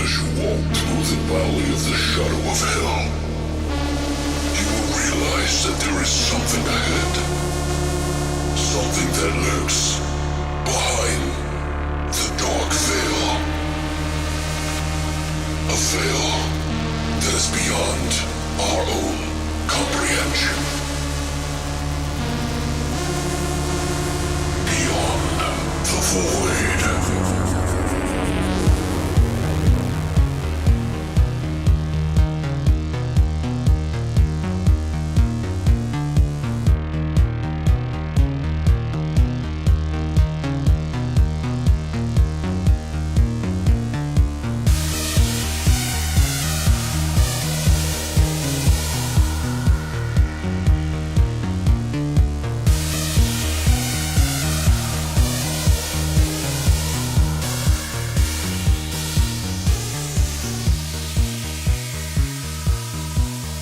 as you walk through the valley of the shadow of hell, you will realize that there is something ahead. Something that lurks behind the dark veil. A veil that is beyond our own comprehension. Beyond the void.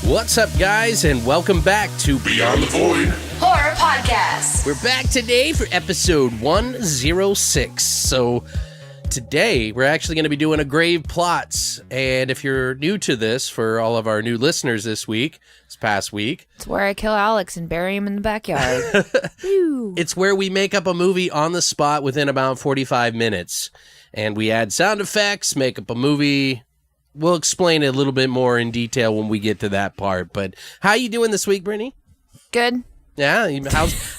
What's up, guys, and welcome back to Beyond the Void Horror Podcast. We're back today for episode 106. So today we're actually going to be doing a GravePlots, and if you're new to this, for all of our new listeners this past week, It's where I kill Alex and bury him in the backyard. it's where we make up a movie on the spot within about 45 minutes, and we add sound effects, make up a movie. We'll explain it a little bit more in detail when we get to that part. But how you doing this week, Brittany? Good. Yeah,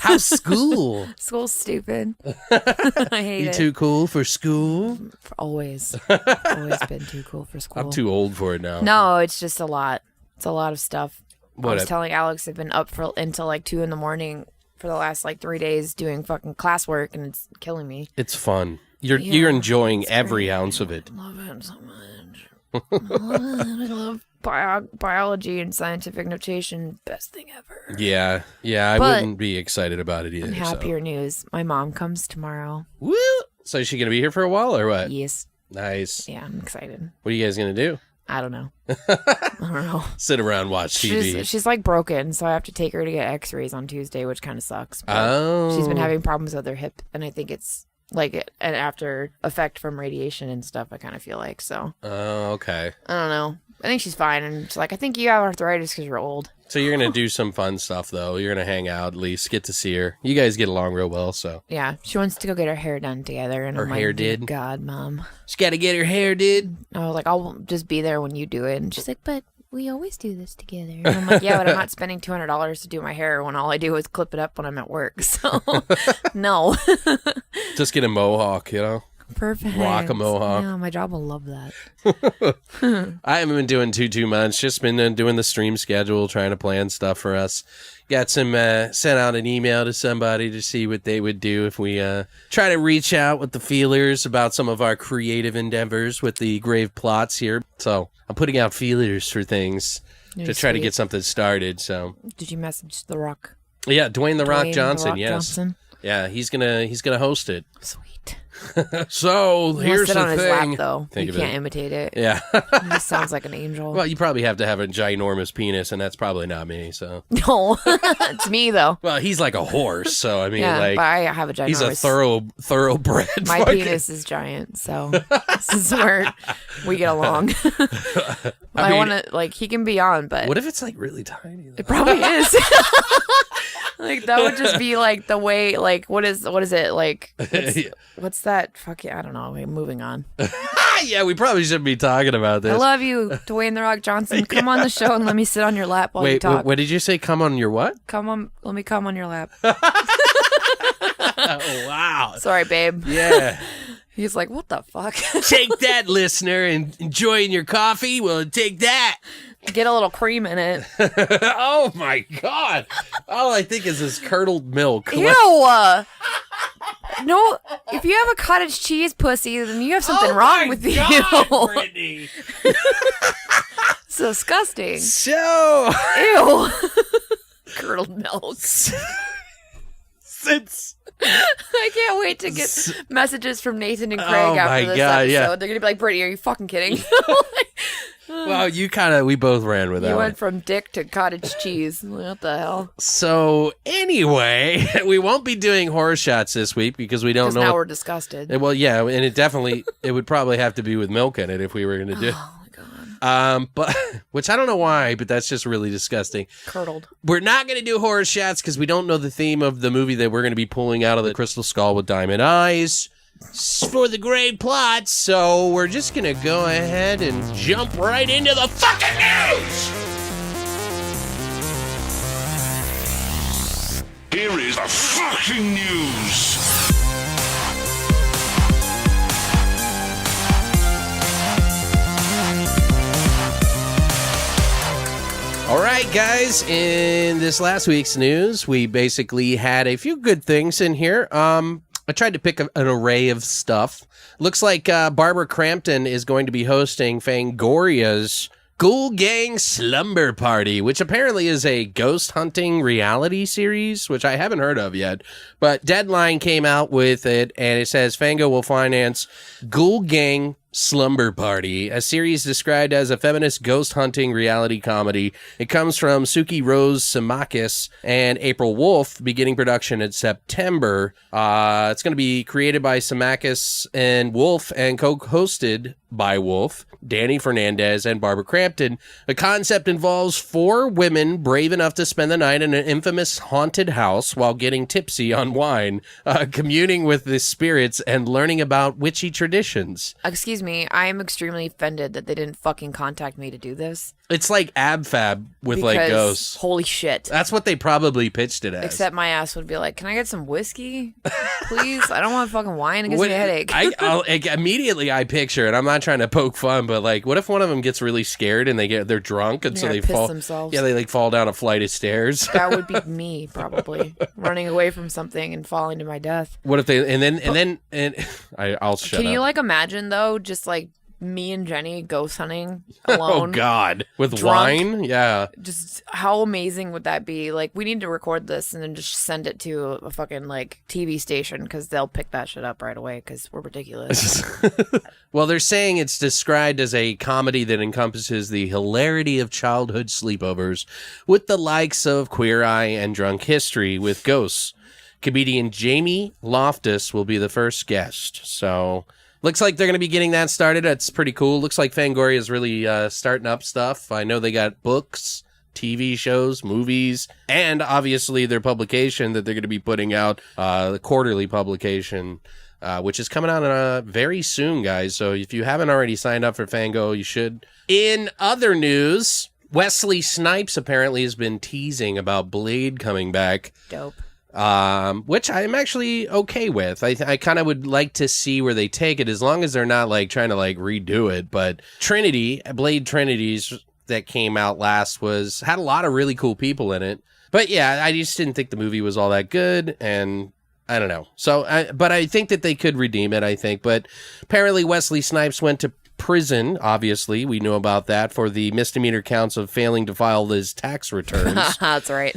how's school? School's stupid. I hate You it. too cool for school? Always been too cool for school. I'm too old for it now. No, it's just a lot. It's a lot of stuff. I was What? telling Alex I've been up until like 2 a.m. for the last like 3 days doing fucking classwork, and it's killing me. It's fun. You're enjoying every great. ounce of it. I love it so much. I love biology and scientific notation. Best thing ever. Yeah, I But wouldn't be excited about it either. And happier news. My mom comes tomorrow. Woo! So is she gonna be here for a while or what? Yes. Nice. Yeah, I'm excited. What are you guys gonna do? I don't know. I don't know. Sit around, watch TV. She's like broken, so I have to take her to get x-rays on Tuesday, which kind of sucks. But she's been having problems with her hip, and I think it's like an after effect from radiation and stuff, I kind of feel like. So Oh, okay. I don't know. I think she's fine, and she's like, I think you have arthritis because you're old. So you're gonna do some fun stuff though. You're gonna hang out, at least get to see her. You guys get along real well, so. Yeah, she wants to go get her hair done together, and Her I'm hair like, "Dear did? God, Mom." She gotta get her hair did. I was like, I'll just be there when you do it, and she's like, but we always do this together. And I'm like, yeah, but I'm not spending $200 to do my hair when all I do is clip it up when I'm at work. So, no. Just get a mohawk, you know? Perfect. Rock a mohawk. Yeah, my job will love that. I haven't been doing too much. Just been doing the stream schedule, trying to plan stuff for us. Got some, sent out an email to somebody to see what they would do if we try to reach out with the feelers about some of our creative endeavors with the GravePlots here. So I'm putting out feelers for things to try to get something started. So Did you message The Rock? yeah, Dwayne The Rock Dwayne Johnson. The Rock Yes, Johnson? yeah, he's gonna host it. Sweet. So here's sit the on his thing. lap, though. Think You of can't it. imitate it. Yeah. He just sounds like an angel. Well, you probably have to have a ginormous penis, and that's probably not me. So. No, it's me, though. Well, he's like a horse, so I mean, Yeah, like but I have a ginormous... he's a thoroughbred. My fucking- penis is giant, so this is where we get along. I I mean- want to, like, he can be on, but What if it's like really tiny? Though? it probably is. Like, that would just be like the way, like, what is it like? What's that? Fuck yeah, I don't know. Moving on. Yeah, we probably shouldn't be talking about this. I love you, Dwayne The Rock Johnson. Come on the show and let me sit on your lap while you Wait, talk. what did you say? Come on your what? Come on, let me come on your lap. Oh, wow. Sorry, babe. Yeah. He's like, what the fuck? Take that, listener, and enjoying your coffee? Well, take that. Get a little cream in it. Oh, my God. All I think is this curdled milk. Ew. No, if you have a cottage cheese pussy, then you have something wrong with you. Brittany. It's disgusting. So, Ew. Curdled milk. since I can't wait to get messages from Nathan and Craig after this God, episode. yeah. They're gonna be like, "Brittany, are you fucking kidding?" Well, we both ran with that. You one. went from dick to cottage cheese. What the hell? So anyway, we won't be doing horror shots this week because we don't know. Now we're disgusted. Well, yeah, and it would probably have to be with milk in it if we were going to do. Oh my god. But which I don't know why, but that's just really disgusting. Curdled. We're not going to do horror shots because we don't know the theme of the movie that we're going to be pulling out of the crystal skull with diamond eyes for the GravePlots. So we're just going to go ahead and jump right into the fucking news. Here is the fucking news. All right, guys, in this last week's news, we basically had a few good things in here. I tried to pick an array of stuff. Looks like Barbara Crampton is going to be hosting Fangoria's Ghoul Gang Slumber Party, which apparently is a ghost hunting reality series, which I haven't heard of yet. But Deadline came out with it, and it says Fango will finance Ghoul Gang Slumber Party, a series described as a feminist ghost hunting reality comedy. It comes from Suki Rose Simakis and April Wolf, beginning production in September. It's going to be created by Simakis and Wolf and co-hosted by Wolf, Danny Fernandez, and Barbara Crampton. The concept involves 4 women brave enough to spend the night in an infamous haunted house while getting tipsy on wine, communing with the spirits and learning about witchy traditions. Excuse me, I am extremely offended that they didn't fucking contact me to do this. It's like AbFab with Because, like ghosts. Holy shit. That's what they probably pitched it as. Except my ass would be like, can I get some whiskey, please? I don't want fucking wine. It gives me a headache. Immediately I picture, and I'm not trying to poke fun, but like, what if one of them gets really scared and they're drunk, and so they piss fall themselves. Yeah, they like fall down a flight of stairs. That would be me, probably running away from something and falling to my death. What if they I'll shut up. Can you like imagine though, just like me and Jenny ghost hunting alone? Oh God, with drunk? wine? Yeah. Just how amazing would that be? Like, we need to record this and then just send it to a fucking like TV station because they'll pick that shit up right away because we're ridiculous. Well, they're saying it's described as a comedy that encompasses the hilarity of childhood sleepovers with the likes of Queer Eye and Drunk History with ghosts. Comedian Jamie Loftus will be the first guest. So looks like they're going to be getting that started. That's pretty cool. Looks like Fangoria is really starting up stuff. I know they got books, TV shows, movies, and obviously their publication that they're going to be putting out, the quarterly publication, which is coming out very soon, guys. So if you haven't already signed up for Fango, you should. In other news, Wesley Snipes apparently has been teasing about Blade coming back. Dope. Which I'm actually okay with. I kind of would like to see where they take it, as long as they're not like trying to like redo it. But Blade Trinities that came out last had a lot of really cool people in it. But yeah, I just didn't think the movie was all that good, and I don't know. So, but I think that they could redeem it, I think. But apparently Wesley Snipes went to prison, obviously. We know about that for the misdemeanor counts of failing to file his tax returns. That's right.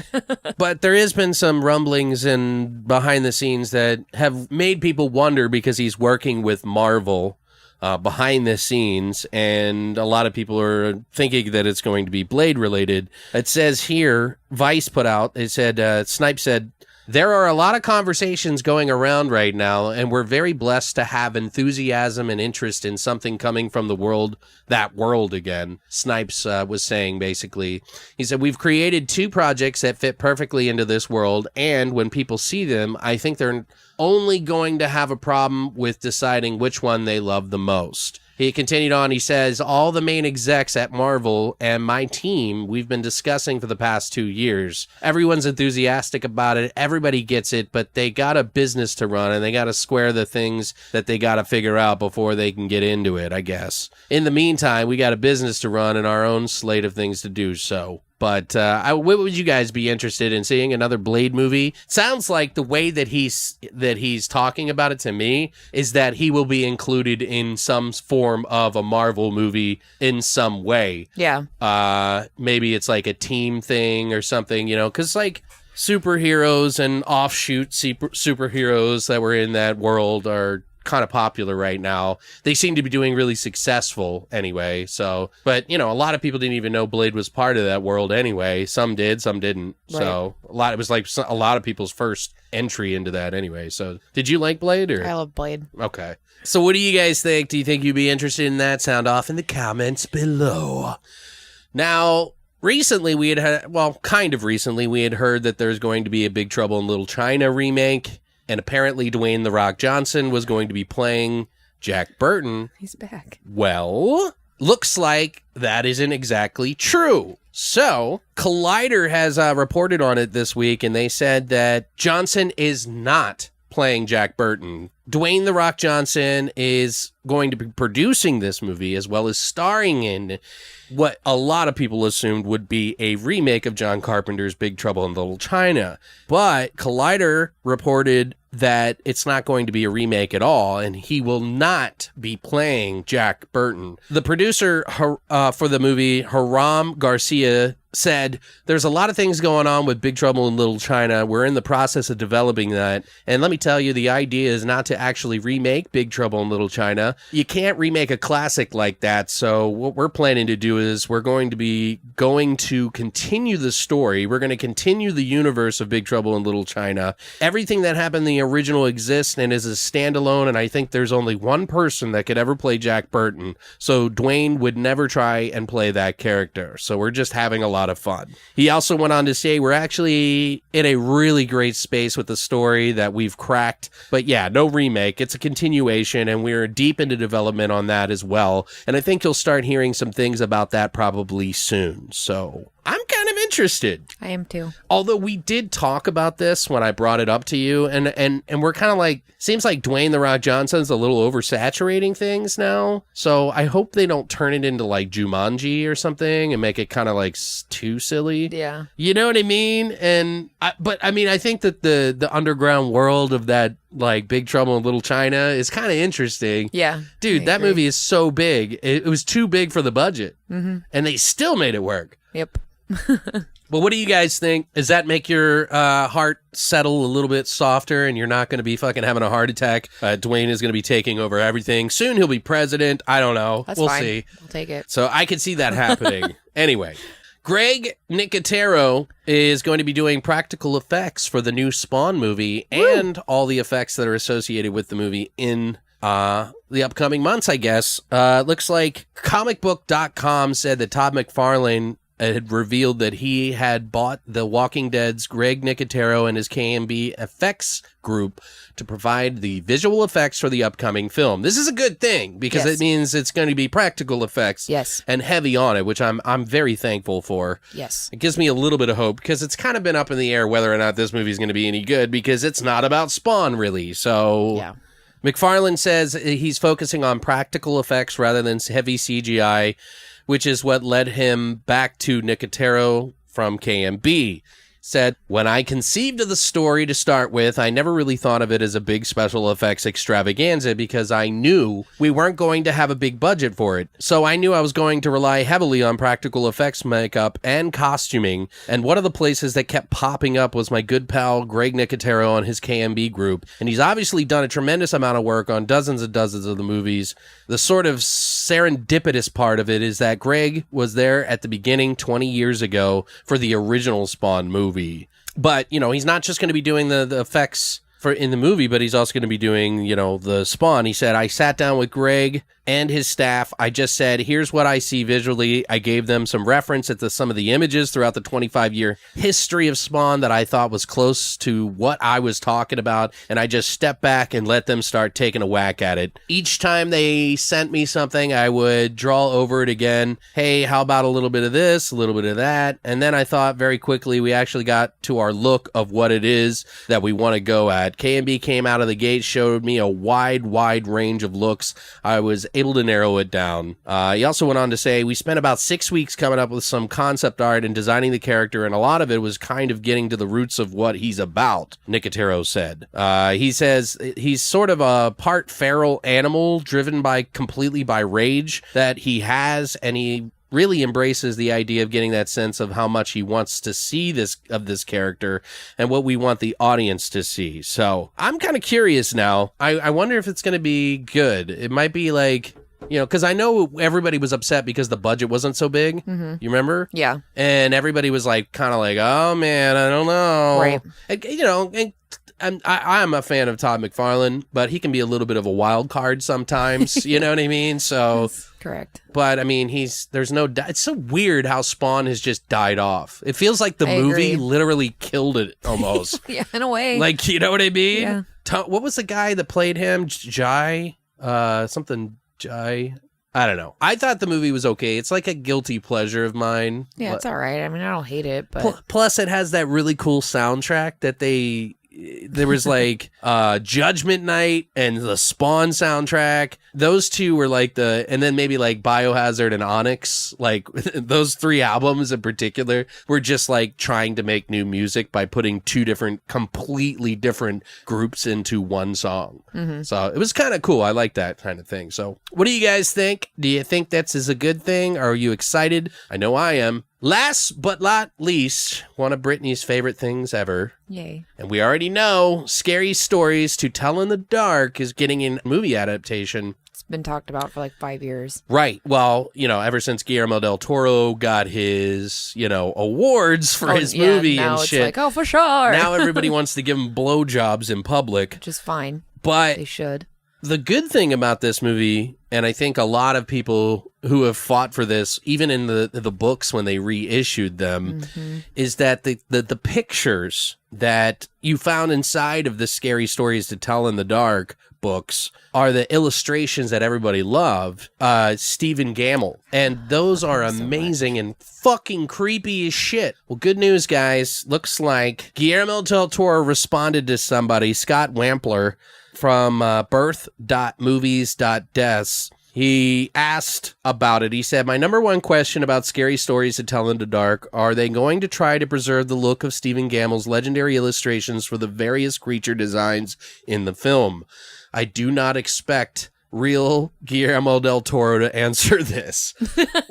But there has been some rumblings and behind the scenes that have made people wonder, because he's working with Marvel behind the scenes, and a lot of people are thinking that it's going to be Blade related. It says here, Vice put out, it said, Snipes said, "There are a lot of conversations going around right now, and we're very blessed to have enthusiasm and interest in something coming from that world again." Snipes was saying, basically. He said, "We've created 2 projects that fit perfectly into this world, and when people see them, I think they're only going to have a problem with deciding which one they love the most." He continued on, he says, "All the main execs at Marvel and my team, we've been discussing for the past 2 years. Everyone's enthusiastic about it. Everybody gets it, but they got a business to run, and they got to square the things that they got to figure out before they can get into it, I guess. In the meantime, we got a business to run and our own slate of things to do so." But what would you guys be interested in seeing? Another Blade movie? Sounds like the way that he's talking about it to me is that he will be included in some form of a Marvel movie in some way. Yeah. Maybe it's like a team thing or something, because like superheroes and offshoot superheroes that were in that world are kind of popular right now. They seem to be doing really successful anyway. So, but a lot of people didn't even know Blade was part of that world anyway. Some did, some didn't. Right. So it was like a lot of people's first entry into that anyway. So did you like Blade? Or? I love Blade. Okay. So what do you guys think? Do you think you'd be interested in that? Sound off in the comments below. Now, recently we had heard that there's going to be a Big Trouble in Little China remake. And apparently Dwayne "The Rock" Johnson was going to be playing Jack Burton. He's back. Well, looks like that isn't exactly true. So, Collider has reported on it this week, and they said that Johnson is not playing Jack Burton. Dwayne "The Rock" Johnson is going to be producing this movie as well as starring in what a lot of people assumed would be a remake of John Carpenter's Big Trouble in Little China. But Collider reported that it's not going to be a remake at all, and he will not be playing Jack Burton. The producer for the movie, Hiram Garcia, said, "There's a lot of things going on with Big Trouble in Little China. We're in the process of developing that. And let me tell you, the idea is not to actually remake Big Trouble in Little China. You can't remake a classic like that. So what we're planning to do is we're going to continue the story. We're going to continue the universe of Big Trouble in Little China. Everything that happened in the original exists and is a standalone. And I think there's only one person that could ever play Jack Burton. So Dwayne would never try and play that character. So we're just having a lot of fun." He also went on to say, "We're actually in a really great space with the story that we've cracked. But yeah, no remake. It's a continuation, and we're deep into development on that as well. And I think you'll start hearing some things about that probably soon." So I'm kind of interested. I am too. Although we did talk about this when I brought it up to you, and we're kind of like, seems like Dwayne "The Rock" Johnson's a little oversaturating things now. So I hope they don't turn it into like Jumanji or something and make it kind of like too silly. Yeah. You know what I mean? But I think that the underground world of that, like Big Trouble in Little China, is kind of interesting. Yeah. Dude, that movie is so big. It was too big for the budget. Mm-hmm. And they still made it work. Yep. Well, what do you guys think? Does that make your heart settle a little bit softer and you're not going to be fucking having a heart attack? Dwayne is going to be taking over everything. Soon he'll be president. I don't know. That's we'll fine. see. I'll take it. So I could see that happening. Anyway, Greg Nicotero is going to be doing practical effects for the new Spawn movie and all the effects that are associated with the movie in the upcoming months, I guess. Looks like comicbook.com said that Todd McFarlane had revealed that he had bought The Walking Dead's Greg Nicotero and his KMB effects group to provide the visual effects for the upcoming film. This is a good thing because it means it's going to be practical effects and heavy on it, which I'm very thankful for. Yes. It gives me a little bit of hope because it's kind of been up in the air whether or not this movie is going to be any good because it's not about Spawn really. So yeah. McFarlane says he's focusing on practical effects rather than heavy CGI, which is what led him back to Nicotero from KMB. Said, "When I conceived of the story to start with, I never really thought of it as a big special effects extravaganza because I knew we weren't going to have a big budget for it. So I knew I was going to rely heavily on practical effects makeup and costuming. And one of the places that kept popping up was my good pal Greg Nicotero and his KMB group. And he's obviously done a tremendous amount of work on dozens and dozens of the movies. The sort of serendipitous part of it is that Greg was there at the beginning 20 years ago for the original Spawn movie. But, he's not just going to be doing the effects in the movie, but he's also going to be doing, the Spawn. He said, I sat down with Greg and his staff. I just said, here's what I see visually. I gave them some reference to some of the images throughout the 25-year history of Spawn that I thought was close to what I was talking about. And I just stepped back and let them start taking a whack at it. Each time they sent me something, I would draw over it again. Hey, how about a little bit of this, a little bit of that? And then I thought very quickly we actually got to our look of what it is that we want to go at. KMB came out of the gate, showed me a wide range of looks. I was able to narrow it down. He also went on to say, we spent about 6 weeks coming up with some concept art and designing the character, and a lot of it was kind of getting to the roots of what he's about, Nicotero said. He says he's sort of a part feral animal driven completely by rage that he has, and he really embraces the idea of getting that sense of how much he wants to see this character and what we want the audience to see. So I'm kind of curious now. I wonder if it's going to be good. It might be like, because I know everybody was upset because the budget wasn't so big. Mm-hmm. You remember? Yeah. And everybody was like, kind of like, oh man, I don't know. Right. And, I'm a fan of Todd McFarlane, but he can be a little bit of a wild card sometimes. You know what I mean? So That's correct. But I mean, it's so weird how Spawn has just died off. It feels like the movie literally killed it almost. Yeah, in a way. Like, you know what I mean? Yeah. What was the guy that played him? Jai? Jai? I don't know. I thought the movie was okay. It's like a guilty pleasure of mine. Yeah, it's all right. I mean, I don't hate it, but plus it has that really cool soundtrack that there was like Judgment Night and the Spawn soundtrack. Those two were like and then maybe like Biohazard and Onyx, like those 3 albums in particular were just like trying to make new music by putting 2 completely different groups into one song. Mm-hmm. So it was kind of cool. I like that kind of thing. So what do you guys think? Do you think that's a good thing? Are you excited? I know I am. Last but not least, one of Brittany's favorite things ever. Yay. And we already know Scary Stories to Tell in the Dark is getting a movie adaptation. It's been talked about for like 5 years. Right. Well, ever since Guillermo del Toro got his, awards for his movie now and it's shit. like, oh, for sure. Now everybody wants to give him blowjobs in public. Which is fine. But they should. The good thing about this movie, and I think a lot of people who have fought for this, even in the books when they reissued them, is that the pictures that you found inside of the Scary Stories to Tell in the Dark books are the illustrations that everybody loved, Stephen Gamble. And those are amazing and fucking creepy as shit. Well, good news, guys. Looks like Guillermo del Toro responded to somebody, Scott Wampler, from birth.movies.deaths. He asked about it. He said, my number one question about Scary Stories to Tell in the Dark, are they going to try to preserve the look of Stephen Gamble's legendary illustrations for the various creature designs in the film? I do not expect real Guillermo del Toro to answer this.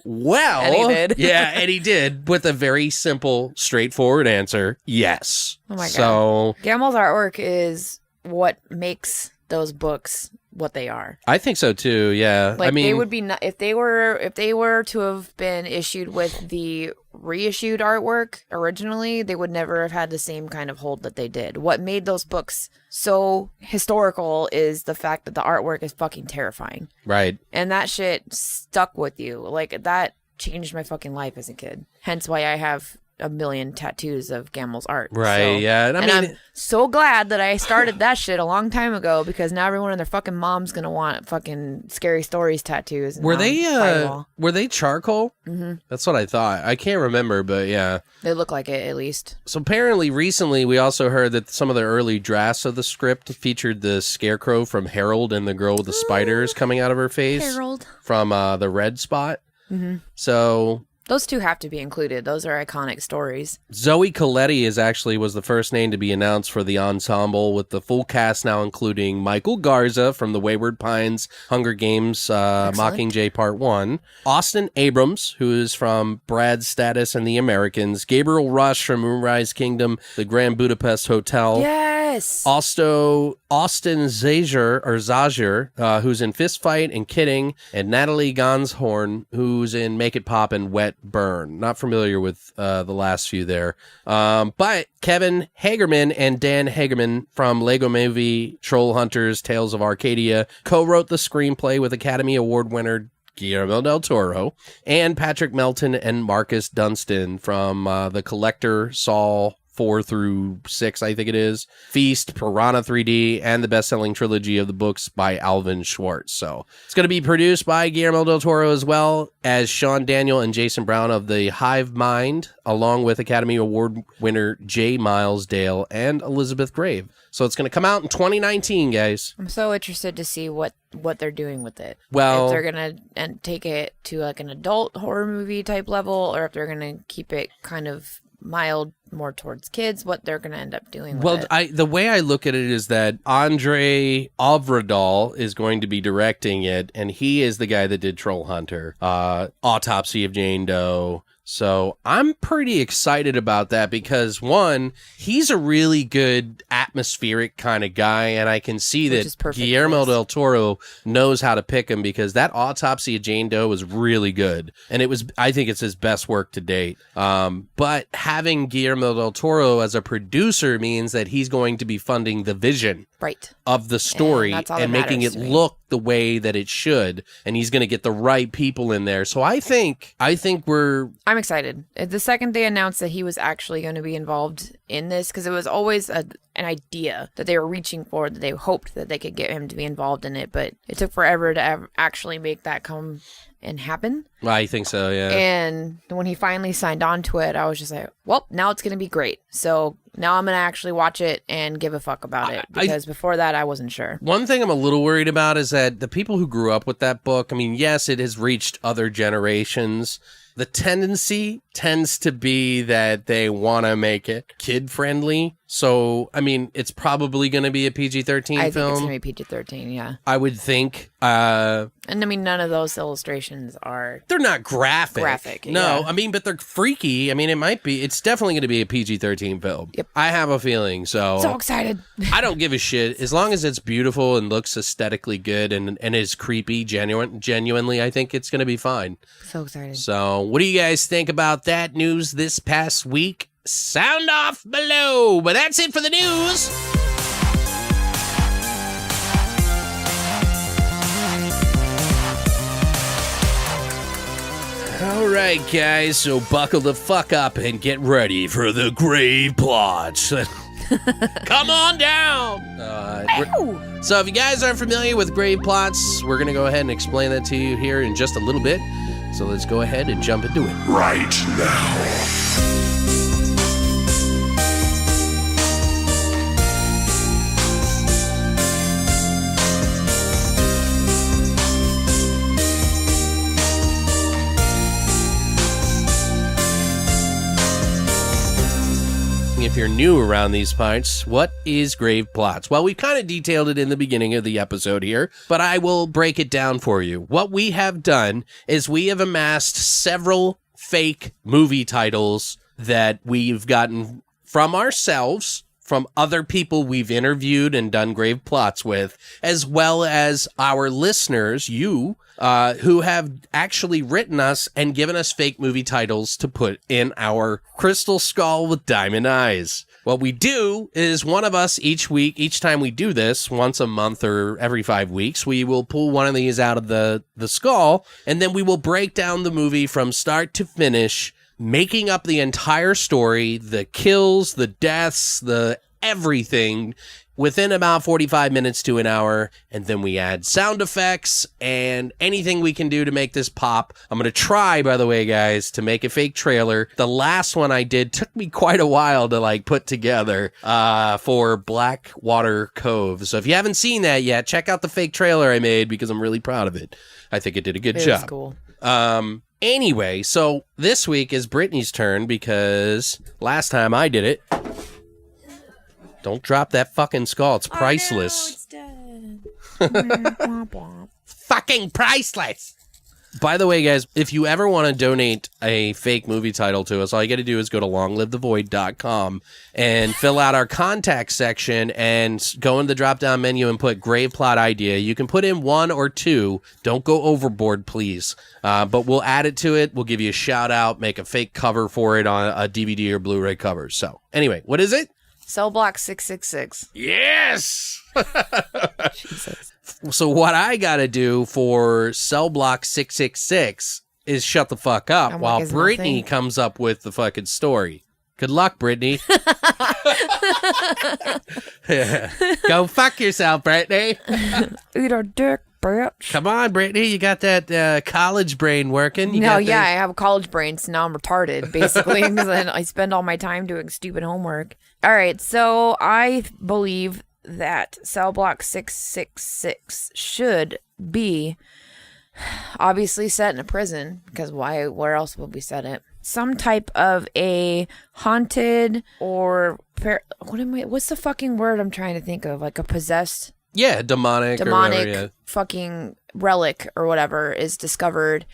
Well, and he did. Yeah, and he did with a very simple, straightforward answer. Yes. Oh my God. So Gamble's artwork is what makes those books what they are. I think so too. Yeah. Like, I mean, they would be if they were to have been issued with the reissued artwork originally, they would never have had the same kind of hold that they did. What made those books so historical is the fact that the artwork is fucking terrifying. Right. And that shit stuck with you. Like, that changed my fucking life as a kid. Hence why I have a million tattoos of Gamble's art. Right, so, yeah. And I'm so glad that I started that shit a long time ago, because now everyone and their fucking mom's gonna want fucking Scary Stories tattoos. Were they charcoal? Mm-hmm. That's what I thought. I can't remember, but yeah. They look like it, at least. So apparently recently we also heard that some of the early drafts of the script featured the scarecrow from Harold and the girl with the spiders coming out of her face. Harold. From the Red Spot. Mm-hmm. So those two have to be included. Those are iconic stories. Zoe Colletti was the first name to be announced for the ensemble, with the full cast now including Michael Garza from the Wayward Pines, Hunger Games, Mockingjay Part 1, Austin Abrams, who is from Brad's Status and the Americans, Gabriel Rush from Moonrise Kingdom, The Grand Budapest Hotel. Yes! Also, Austin Zager, who's in Fist Fight and Kidding, and Natalie Ganshorn, who's in Make It Pop and Wet Burn. Not familiar with the last few there. But Kevin Hagerman and Dan Hagerman from Lego Movie, Troll Hunters, Tales of Arcadia co-wrote the screenplay with Academy Award winner Guillermo del Toro, and Patrick Melton and Marcus Dunstan from The Collector, Saw 4 through 6, I think it is, Feast, Piranha 3D, and the best-selling trilogy of the books by Alvin Schwartz. So it's going to be produced by Guillermo del Toro, as well as Sean Daniel and Jason Brown of The Hive Mind, along with Academy Award winner J. Miles Dale and Elizabeth Grave. So it's going to come out in 2019, guys. I'm so interested to see what they're doing with it. Well, if they're going to take it to like an adult horror movie type level, or if they're going to keep it kind of mild, more towards kids, what they're going to end up doing with it. The way I look at it is that Andre Ovredal is going to be directing it, and he is the guy that did Troll Hunter, Autopsy of Jane Doe. So I'm pretty excited about that because, one, he's a really good atmospheric kind of guy, and I can see that Guillermo del Toro knows how to pick him because that Autopsy of Jane Doe was really good, and I think it's his best work to date. But having Guillermo del Toro as a producer means that he's going to be funding the vision of the story and making it look the way that it should, and he's going to get the right people in there. So I think I'm excited. The second they announced that he was actually going to be involved in this, because it was always an idea that they were reaching for, that they hoped that they could get him to be involved in it, but it took forever to actually make that come and happen. I think so, yeah. And when he finally signed on to it, I was just like, well, now it's going to be great. So now I'm going to actually watch it and give a fuck about it, because before that, I wasn't sure. One thing I'm a little worried about is that the people who grew up with that book, I mean, yes, it has reached other generations. The tendency tends to be that they want to make it kid-friendly. So, I mean, it's probably going to be a PG-13 film. I think it's going to be PG-13, yeah. I would think. And, I mean, none of those illustrations are... They're not graphic. No, yeah. I mean, but they're freaky. I mean, it might be. It's definitely going to be a PG-13 film. Yep. I have a feeling, so excited. I don't give a shit. As long as it's beautiful and looks aesthetically good and is creepy, genuinely, I think it's going to be fine. So excited. So, what do you guys think about that news this past week? Sound off below. But that's it for the news. All right, guys, so buckle the fuck up and get ready for the GravePlots. Come on down. So if you guys aren't familiar with GravePlots, we're going to go ahead and explain that to you here in just a little bit. So let's go ahead and jump into it. Right now. If you're new around these parts, what is GravePlots? Well, we kind of detailed it in the beginning of the episode here, but I will break it down for you. What we have done is we have amassed several fake movie titles that we've gotten from ourselves, from other people we've interviewed and done GravePlots with, as well as our listeners, you, who have actually written us and given us fake movie titles to put in our crystal skull with diamond eyes. What we do is one of us each week, each time we do this, once a month or every 5 weeks, we will pull one of these out of the skull, and then we will break down the movie from start to finish, making up the entire story, the kills, the deaths, the everything, within about 45 minutes to an hour, and then we add sound effects and anything we can do to make this pop. I'm going to try, by the way, guys, to make a fake trailer. The last one I did took me quite a while to put together for Blackwater Cove. So if you haven't seen that yet, check out the fake trailer I made because I'm really proud of it. I think it did a good job. Cool. Anyway, so this week is Brittany's turn because last time I did it. Don't drop that fucking skull. It's priceless. Oh, no, it's dead. Fucking priceless. By the way, guys, if you ever want to donate a fake movie title to us, all you got to do is go to longlivethevoid.com and fill out our contact section and go in the drop-down menu and put GravePlot idea. You can put in 1 or 2. Don't go overboard, please. But we'll add it to it. We'll give you a shout-out, make a fake cover for it on a DVD or Blu-ray cover. So, anyway, what is it? CELLBLOCK666. Yes! Jesus. So what I got to do for CELLBLOCK666 is shut the fuck up while Brittany comes up with the fucking story. Good luck, Brittany. Go fuck yourself, Brittany. Eat a dick, bitch. Come on, Brittany. You got that college brain working. I have a college brain, so now I'm retarded, basically, because I spend all my time doing stupid homework. All right, so I believe that CELLBLOCK666 should be obviously set in a prison, because where else would we set it? some type of a haunted or what's the fucking word I'm trying to think of? Like a possessed, demonic or whatever, fucking relic or whatever is discovered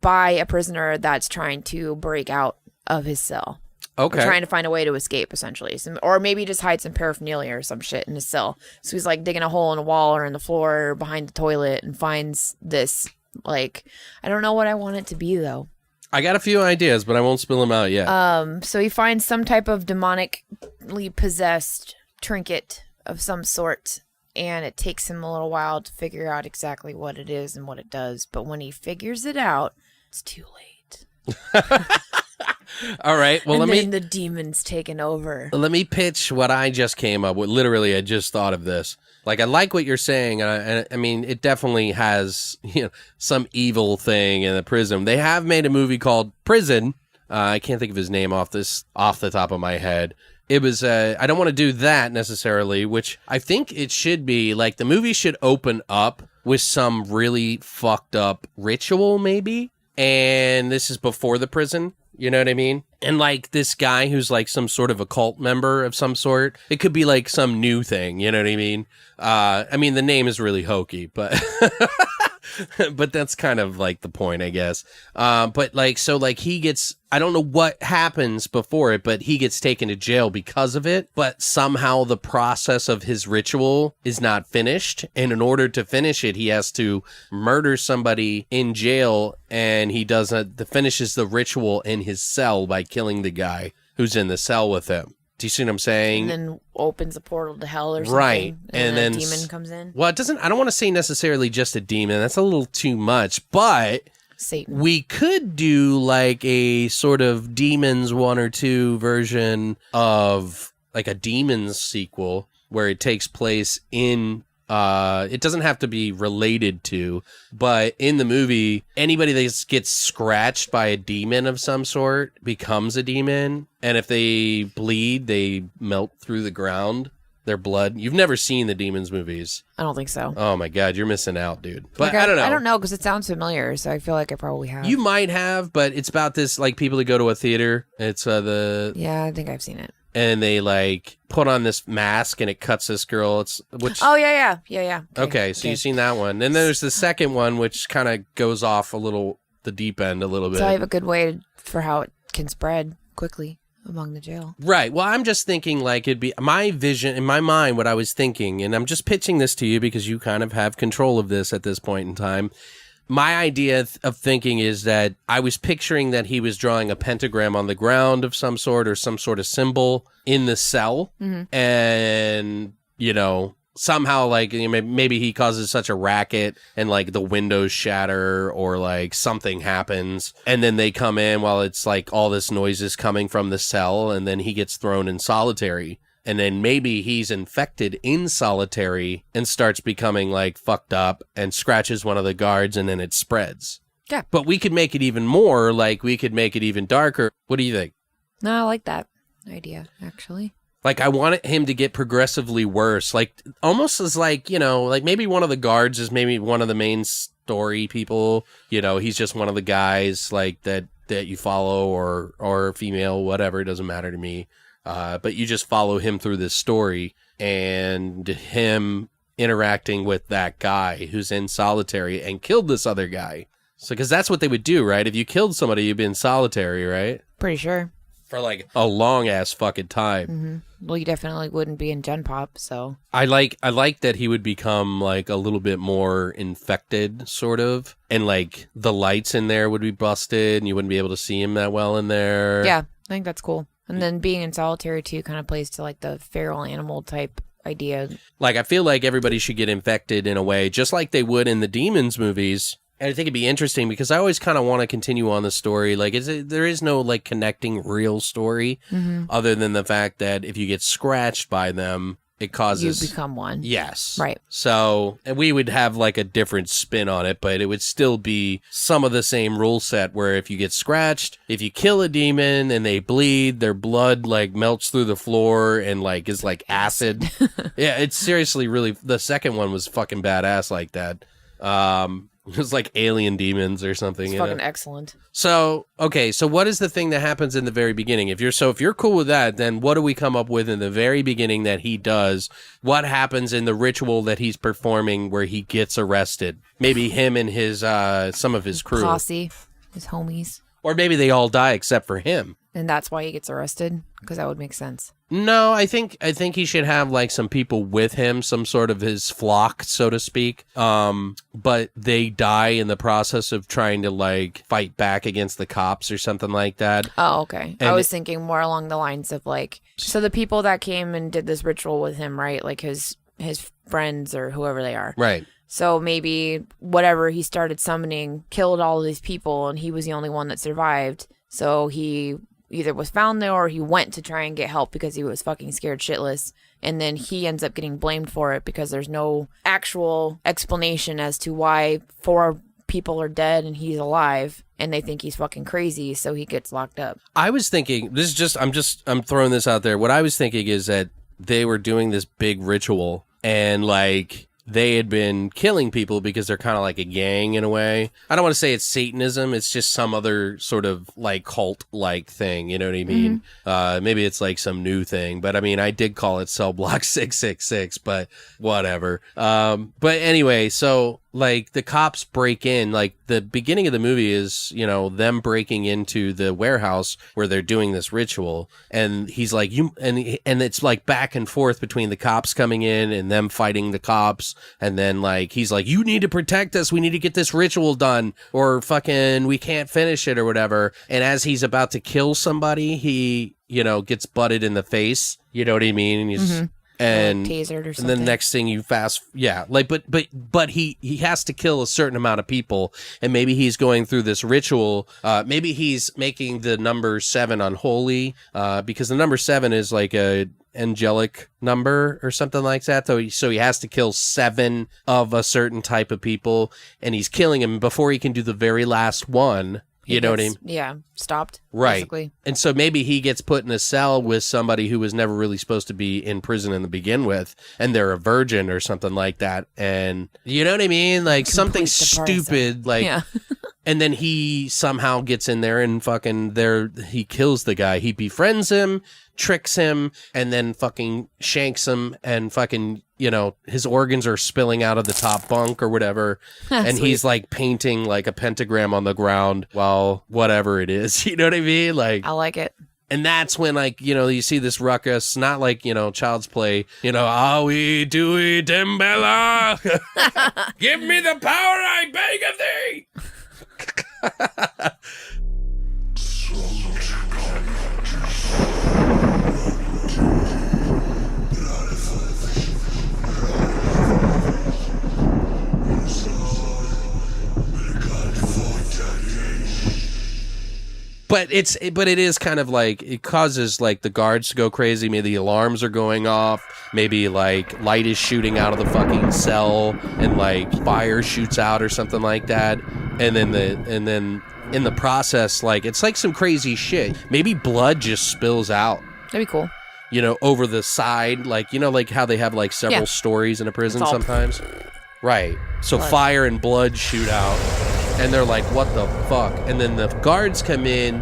by a prisoner that's trying to break out of his cell. Okay. Or trying to find a way to escape, essentially. Or maybe just hide some paraphernalia or some shit in his cell. So he's like digging a hole in a wall or in the floor or behind the toilet and finds this, like, I don't know what I want it to be, though. I got a few ideas, but I won't spill them out yet. So he finds some type of demonically possessed trinket of some sort, and it takes him a little while to figure out exactly what it is and what it does. But when he figures it out, it's too late. All right. Well, then the demon's taken over. Let me pitch what I just came up with. Literally, I just thought of this. Like, I like what you're saying. I mean, it definitely has, some evil thing in the prison. They have made a movie called Prison. I can't think of his name off the top of my head. It was, I don't want to do that necessarily, which I think it should be, like, the movie should open up with some really fucked up ritual, maybe. And this is before the prison. You know what I mean? And like this guy who's like some sort of a cult member of some sort. It could be like some new thing. You know what I mean? The name is really hokey, but but that's kind of like the point, I guess. But like, so like he gets, I don't know what happens before it, but he gets taken to jail because of it. But somehow the process of his ritual is not finished. And in order to finish it, he has to murder somebody in jail. And he finishes the ritual in his cell by killing the guy who's in the cell with him. Do you see what I'm saying? And then opens a portal to hell or something. Right. And then a demon comes in. Well, I don't want to say necessarily just a demon. That's a little too much. But Satan. We could do like a sort of Demons 1 or 2 version of like a Demons sequel where it takes place in it doesn't have to be related to, but in the movie, anybody that gets scratched by a demon of some sort becomes a demon. And if they bleed, they melt through the ground, their blood. You've never seen the Demons movies. I don't think so. Oh my God, you're missing out, dude. But like I don't know. I don't know because it sounds familiar, so I feel like I probably have. You might have, but it's about this, like people that go to a theater. It's Yeah, I think I've seen it. And they like put on this mask and it cuts this girl. Oh yeah. Okay, so you've seen that one. And then there's the second one, which kind of goes off the deep end a little bit. So I have a good way for how it can spread quickly among the jail. Right. Well, I'm just thinking like it'd be my vision in my mind, what I was thinking, and I'm just pitching this to you because you kind of have control of this at this point in time. My idea of thinking is that I was picturing that he was drawing a pentagram on the ground of some sort or some sort of symbol in the cell. Mm-hmm. And, somehow like maybe he causes such a racket and like the windows shatter or like something happens. And then they come in while it's like all this noise is coming from the cell and then he gets thrown in solitary. And then maybe he's infected in solitary and starts becoming like fucked up and scratches one of the guards and then it spreads. Yeah. But we could make it even more, like we could make it even darker. What do you think? No, I like that idea, actually. Like I wanted him to get progressively worse. Like almost as like, like maybe one of the guards is maybe one of the main story people. He's just one of the guys like that you follow or female, whatever. It doesn't matter to me. But you just follow him through this story and him interacting with that guy who's in solitary and killed this other guy. So, because that's what they would do, right? If you killed somebody, you'd be in solitary, right? Pretty sure. For like a long ass fucking time. Mm-hmm. Well, you definitely wouldn't be in Gen Pop, so. I like that he would become like a little bit more infected, sort of. And like the lights in there would be busted and you wouldn't be able to see him that well in there. Yeah, I think that's cool. And then being in solitary, too, kind of plays to, like, the feral animal type idea. Like, I feel like everybody should get infected in a way, just like they would in the Demons movies. And I think it'd be interesting because I always kind of want to continue on the story. Like, there is no, like, connecting real story other than the fact that if you get scratched by them, it causes... You become one. Yes. Right. So, and we would have, like, a different spin on it, but it would still be some of the same rule set where if you get scratched, if you kill a demon and they bleed, their blood, like, melts through the floor and, like, is like acid. Yeah, it's seriously really... The second one was fucking badass like that. It was like alien demons or something. It's fucking excellent. So, okay, so what is the thing that happens in the very beginning? If you're cool with that, then what do we come up with in the very beginning that he does? What happens in the ritual that he's performing where he gets arrested? Maybe him and his some of his crew. Posse, his homies. Or maybe they all die except for him. And that's why he gets arrested? Because that would make sense. No, I think he should have like some people with him, some sort of his flock, so to speak. But they die in the process of trying to like fight back against the cops or something like that. Oh, okay. And I was thinking more along the lines of like, so the people that came and did this ritual with him, right? Like his friends or whoever they are. Right. So maybe whatever he started summoning killed all of these people and he was the only one that survived. So he either was found there or he went to try and get help because he was fucking scared shitless. And then he ends up getting blamed for it because there's no actual explanation as to why 4 people are dead and he's alive. And they think he's fucking crazy. So he gets locked up. I was thinking, I'm throwing this out there. What I was thinking is that they were doing this big ritual and like they had been killing people because they're kind of like a gang in a way. I don't want to say it's Satanism. It's just some other sort of like cult-like thing. You know what I mean? Maybe it's like some new thing. But I mean, I did call it CELLBLOCK666, but whatever. But anyway, so like the cops break in, like the beginning of the movie is, you know, them breaking into the warehouse where they're doing this ritual. And he's like, and it's like back and forth between the cops coming in and them fighting the cops. And then like, he's like, you need to protect us. We need to get this ritual done or fucking we can't finish it or whatever. And as he's about to kill somebody, he, you know, gets butted in the face. You know what I mean? And he's, and tasered or something. And then the next thing you but he has to kill a certain amount of people, and maybe he's going through this ritual. Maybe he's making the number 7 unholy, because the number 7 is like a angelic number or something like that. So he has to kill 7 of a certain type of people, and he's killing him before he can do the very last one. You know what I mean? Yeah, stopped. Right. Basically. And so maybe he gets put in a cell with somebody who was never really supposed to be in prison in the begin with, and they're a virgin or something like that. And you know what I mean? Like something stupid, like, yeah. And then he somehow gets in there and fucking he kills the guy. He befriends him, tricks him, and then fucking shanks him, and fucking, you know, his organs are spilling out of the top bunk or whatever. And he's like painting like a pentagram on the ground while whatever it is. You know what I mean? Like, I like it. And that's when, like, you know, you see this ruckus, not like, you know, Child's Play, you know, Aoi Dewey Dembella, give me the power I beg of thee. But it is kind of like, it causes like the guards to go crazy. Maybe the alarms are going off. Maybe like light is shooting out of the fucking cell and like fire shoots out or something like that. And then in the process, like it's like some crazy shit. Maybe blood just spills out. That'd be cool. You know, over the side, like, you know, like how they have like several stories in a prison sometimes. Right. So fire and blood shoot out. And they're like, what the fuck? And then the guards come in,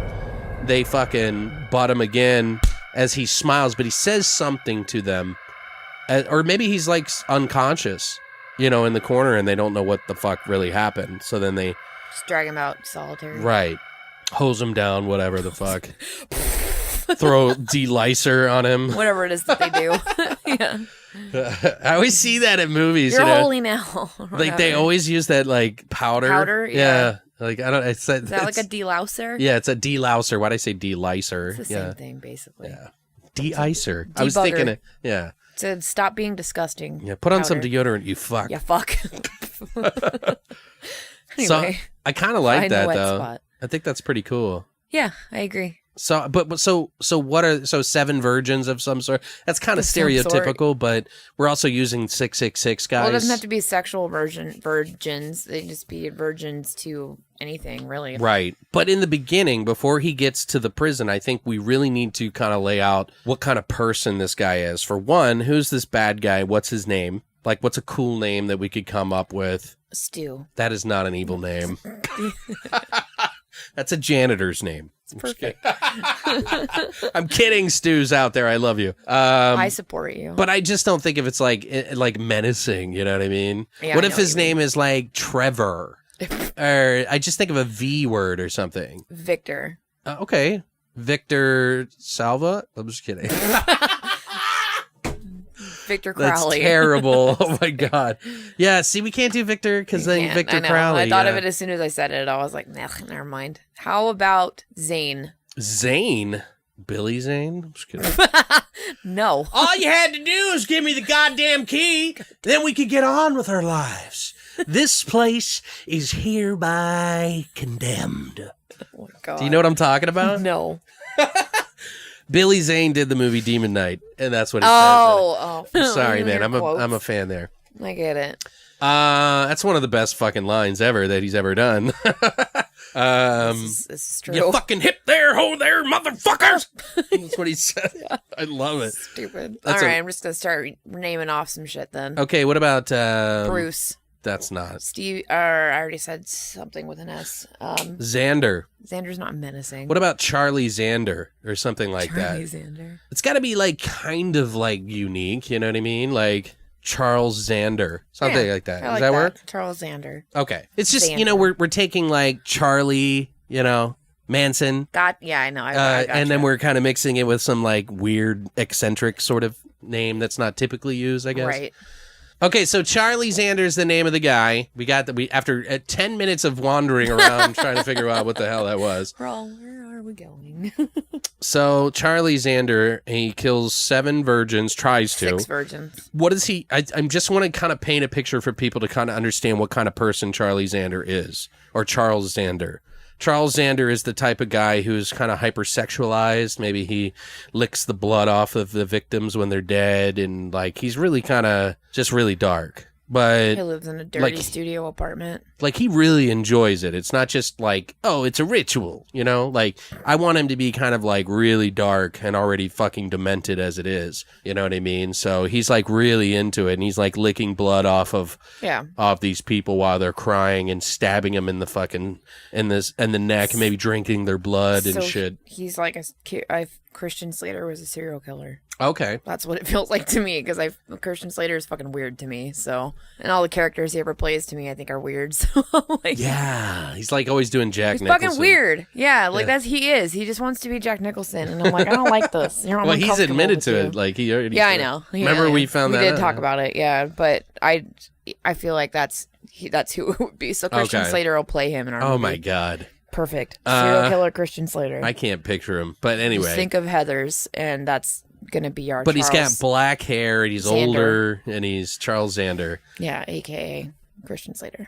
they fucking butt him again as he smiles, but he says something to them. Or maybe he's like unconscious, you know, in the corner, and they don't know what the fuck really happened. So then they just drag him out solitary. Right. Hose him down, whatever the fuck. Throw delicer on him. Whatever it is that they do. Yeah. I always see that in movies. You're you know? holy now. Like they always use that like powder. Powder, yeah. Like I don't. Is that like a delouser? Yeah, it's a delouser. Why'd I say delicer? It's the same thing, basically. Yeah. De-icer. I was thinking it. Yeah. To stop being disgusting. Yeah. Put on some deodorant, you fuck. Yeah, fuck. Anyway, so I kind of like that though. Spot. I think that's pretty cool. Yeah, I agree. So, so what are 7 virgins of some sort? That's kind of stereotypical, but we're also using 666 guys. Well, it doesn't have to be sexual virgins. They just be virgins to anything, really. Right. But in the beginning, before he gets to the prison, I think we really need to kind of lay out what kind of person this guy is. For one, who's this bad guy? What's his name? Like, what's a cool name that we could come up with? Stu. That is not an evil name. That's a janitor's name. Perfect. I'm kidding, Stu's out there. I love you. I support you. But I just don't think if it's like menacing, you know what I mean? Yeah, what I if know his what you name is like Trevor? Or I just think of a V word or something. Victor. Okay. Victor Salva? I'm just kidding. Victor That's Crowley. terrible. Oh my God. Yeah, see, we can't do Victor because then Can't. Victor I know. Crowley. I thought of it as soon as I said it. I was like, nah, never mind. How about Zane? Zane? Billy Zane? I'm just kidding. No. All you had to do is give me the goddamn key. Then we could get on with our lives. This place is hereby condemned. Oh my God. Do you know what I'm talking about? No. Billy Zane did the movie Demon Knight, and that's what it Oh. says. Sorry, You're man. I'm a quotes. fan there. I get it. That's one of the best fucking lines ever that he's ever done. This is true. You fucking hip there, ho there, motherfuckers. That's what he said. I love it. Stupid. That's All right, I'm just gonna start naming off some shit then. Okay, what about Bruce. That's not Steve. Or I already said something with an S. Xander. Xander's not menacing. What about Charlie Zander or something like Charlie that? Zander. It's got to be like kind of like unique. You know what I mean? Like Charles Zander, something Yeah, like that. I Does like that work? Charles Zander. Okay. It's just Zander. we're taking like Charlie, Manson. Yeah, I know. I gotcha. And then we're kind of mixing it with some like weird eccentric sort of name that's not typically used, I guess. Right. Okay, so Charlie Zander is the name of the guy. We got that. After 10 minutes of wandering around trying to figure out what the hell that was. Where are we going? So Charlie Zander, he kills 7 virgins, tries to. 6 virgins. What is he? I just want to kind of paint a picture for people to kind of understand what kind of person Charlie Zander is, or Charles Zander. Charles Zander is the type of guy who's kind of hypersexualized. Maybe he licks the blood off of the victims when they're dead, and like he's really kind of just really dark. But He lives in a dirty studio apartment. like he really enjoys it. It's not just like, oh, it's a ritual, Like I want him to be kind of like really dark and already fucking demented as it is. You know what I mean? So he's like really into it, and he's like licking blood off of these people while they're crying and stabbing them in the fucking in the neck, and maybe drinking their blood and shit. He's like Christian Slater was a serial killer. Okay. That's what it feels like to me, because Christian Slater is fucking weird to me. So, and all the characters he ever plays to me, I think are weird. So, like, yeah, he's like always doing Jack he's Nicholson. fucking weird. Yeah, like he is. He just wants to be Jack Nicholson, and I'm like, I don't like this. Well, he's admitted to it. Like he already. Yeah, I know. Remember we found that we did out? talk about it. Yeah, but I feel like that's who it would be. So Christian Slater will play him in our movie. Oh my God. Perfect. Serial killer Christian Slater. I can't picture him, but anyway. Just think of Heathers, and that's gonna be our. But Charles he's got black hair, and he's Zander. older, and he's Charles Zander. Yeah, AKA Christian Slater.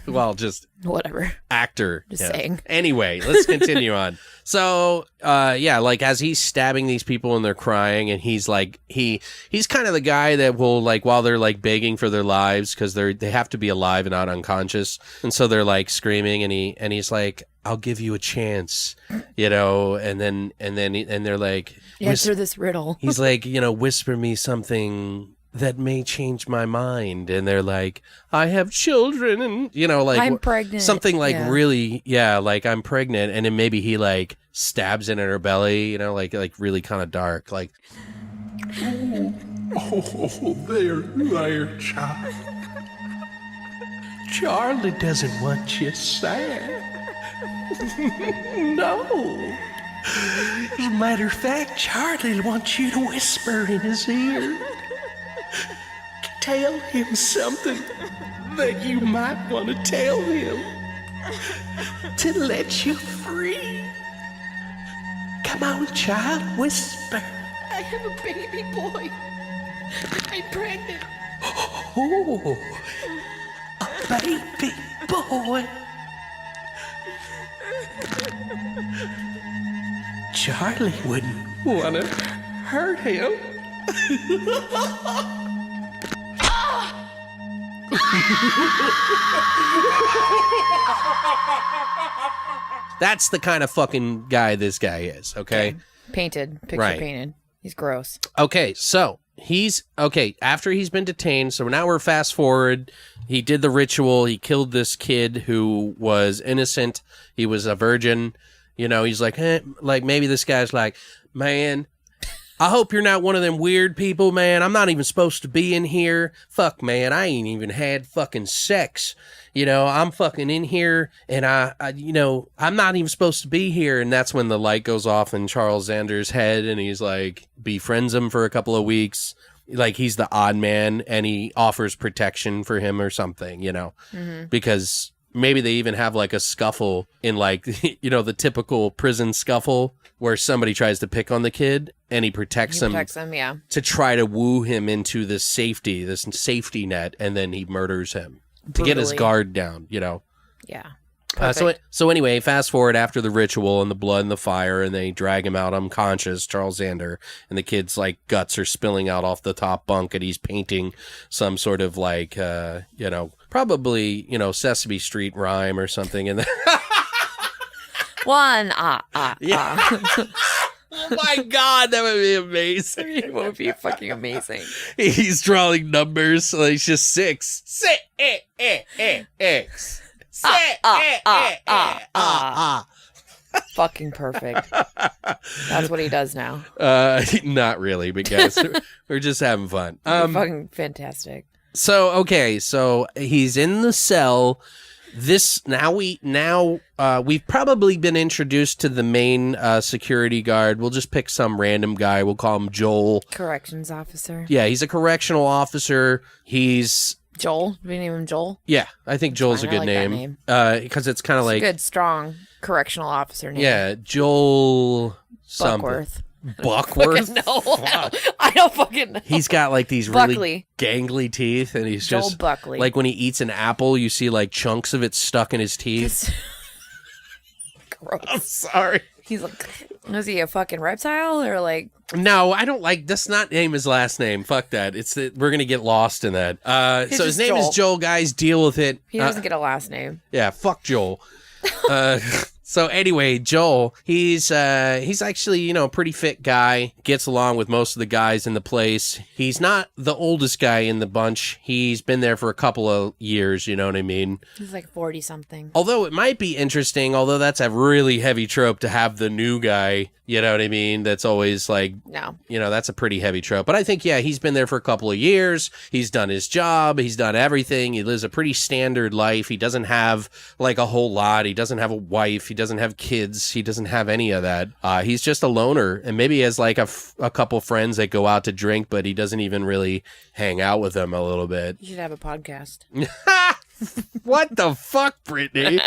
Well, just Whatever. actor. Just saying. Anyway, let's continue on. So, like as he's stabbing these people and they're crying, and he's like, he's kind of the guy that will like, while they're like begging for their lives because they have to be alive and not unconscious, and so they're like screaming, and he's like, I'll give you a chance, and they're like, Answer this riddle. he's like, whisper me something that may change my mind, and they're like, I have children, and like I'm pregnant. something like Yeah. really, like I'm pregnant, and then maybe he like stabs it in her belly, like really kind of dark, like. Oh, there, child. Charlie doesn't want you sad. No. As a matter of fact, Charlie wants you to whisper in his ear. Tell him something that you might want to tell him to let you free. Come on, child, whisper. I have a baby boy. I'm pregnant. Oh, a baby boy. Charlie wouldn't want to hurt him. That's the kind of fucking guy this guy is, okay? Painted. Picture Right. painted. He's gross. Okay, so he's okay after he's been detained. So now we're fast forward. He did the ritual. He killed this kid who was innocent. He was a virgin. You know, he's like, like maybe this guy's like, man, I hope you're not one of them weird people, man. I'm not even supposed to be in here. Fuck, man, I ain't even had fucking sex. You know, I'm fucking in here, and I you know, I'm not even supposed to be here. And that's when the light goes off in Charles Zander's head, and he's like, befriends him for a couple of weeks. Like, he's the odd man, and he offers protection for him or something, you know, because maybe they even have like a scuffle in like, you know, the typical prison scuffle where somebody tries to pick on the kid and he protects him, yeah, to try to woo him into this safety net, and then he murders him to get his guard down, you know. Yeah. So anyway, fast forward after the ritual and the blood and the fire, and they drag him out unconscious, Charles Zander, and the kid's like guts are spilling out off the top bunk, and he's painting some sort of like, you know, probably, you know, Sesame Street rhyme or something. And one, yeah. Oh my God, that would be amazing. It would be fucking amazing. He's drawing numbers, so he's just 6. Fucking perfect. That's what he does now. Not really, but guys, we're just having fun. Fucking fantastic. So he's in the cell. We've probably been introduced to the main security guard. We'll just pick some random guy. We'll call him Joel. Corrections officer. Yeah, he's a correctional officer. He's Joel. We name him Joel. Yeah, I think Joel's a good name. Because it's kind of like a good, strong correctional officer name. Yeah, Joel Buckworth. Buckworth? No, I don't fucking know. He's got like these really gangly teeth, and he's Joel just Buckley. Like when he eats an apple, you see like chunks of it stuck in his teeth. Gross. I'm sorry. He's like, is he a fucking reptile or like? No, I don't like. That's not name his last name. Fuck that. It's that we're gonna get lost in that. So his name is Joel. Guys, deal with it. He doesn't get a last name. Yeah, fuck Joel. So anyway, Joel, he's actually, you know, a pretty fit guy, gets along with most of the guys in the place. He's not the oldest guy in the bunch. He's been there for a couple of years, you know what I mean? He's like 40 something. Although it might be interesting, although that's a really heavy trope to have the new guy, you know what I mean? That's always like, no, you know, that's a pretty heavy trope. But I think, yeah, he's been there for a couple of years. He's done his job. He's done everything. He lives a pretty standard life. He doesn't have like a whole lot. He doesn't have a wife. He doesn't have kids. He doesn't have any of that. He's just a loner, and maybe he has like a couple friends that go out to drink, but he doesn't even really hang out with them a little bit. You should have a podcast. What the fuck, Brittany?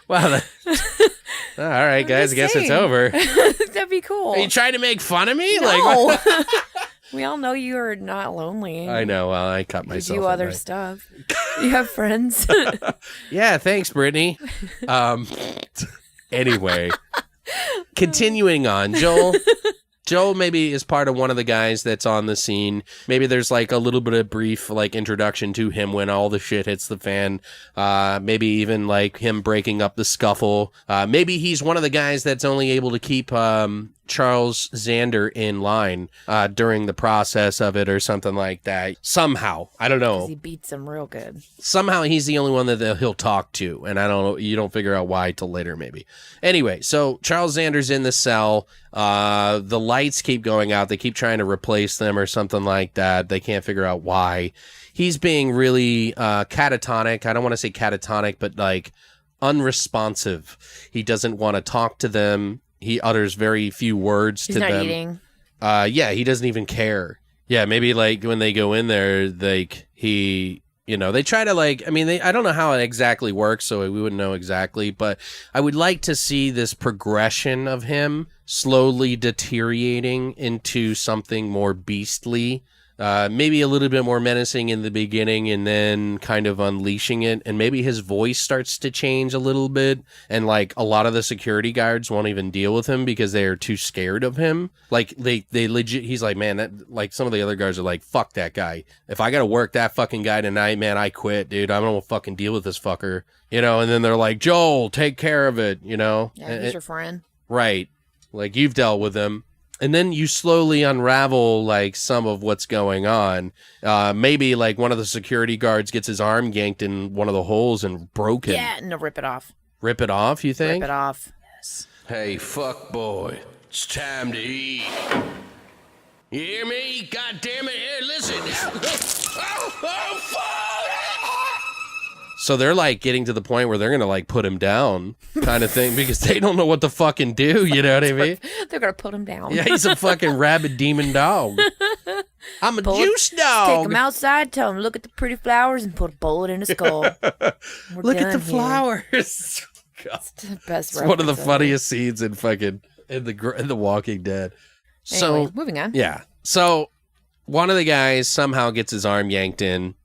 Wow. All right, guys. I guess it's over. That'd be cool. Are you trying to make fun of me? No. Like, we all know you are not lonely. I know. Well, I cut myself. You do other stuff. You have friends. Yeah, thanks, Brittany. Anyway, continuing on, Joel maybe is part of one of the guys that's on the scene. Maybe there's like a little bit of brief like introduction to him when all the shit hits the fan. Maybe even like him breaking up the scuffle. Maybe he's one of the guys that's only able to keep Charles Zander in line during the process of it or something like that. Somehow. I don't know. He beats him real good. Somehow he's the only one that he'll talk to. And I don't know. You don't figure out why till later maybe. Anyway, so Charles Zander's in the cell. The lights keep going out. They keep trying to replace them or something like that. They can't figure out why. He's being really catatonic. I don't want to say catatonic, but like unresponsive. He doesn't want to talk to them. He utters very few words to them. He's not eating. Yeah, he doesn't even care. Yeah, maybe like when they go in there, like he, you know, they try to like, I mean, I don't know how it exactly works, so we wouldn't know exactly, but I would like to see this progression of him slowly deteriorating into something more beastly. Maybe a little bit more menacing in the beginning and then kind of unleashing it. And maybe his voice starts to change a little bit. And like a lot of the security guards won't even deal with him because they are too scared of him. Like they legit, he's like, man, that like some of the other guards are like, fuck that guy. If I got to work that fucking guy tonight, man, I quit, dude. I don't want to fucking deal with this fucker, you know? And then they're like, Joel, take care of it, you know? Yeah, he's your friend. Right. Like you've dealt with him. And then you slowly unravel like some of what's going on. Maybe like one of the security guards gets his arm yanked in one of the holes and broken. Yeah, no, rip it off. Rip it off, you think? Rip it off. Yes. Hey, fuck boy, it's time to eat. You hear me? God damn it! Here, listen. Oh, fuck! So they're like getting to the point where they're gonna like put him down, kind of thing, because they don't know what to fucking do. You know what I mean? They're gonna put him down. Yeah, he's a fucking rabid demon dog. I'm a juice dog. Take him outside, tell him look at the pretty flowers, and put a bullet in his skull. Look at the flowers. God. It's the best. It's one of the reference ever. funniest scenes in fucking in the Walking Dead. Anyway, So moving on. yeah, so one of the guys somehow gets his arm yanked in.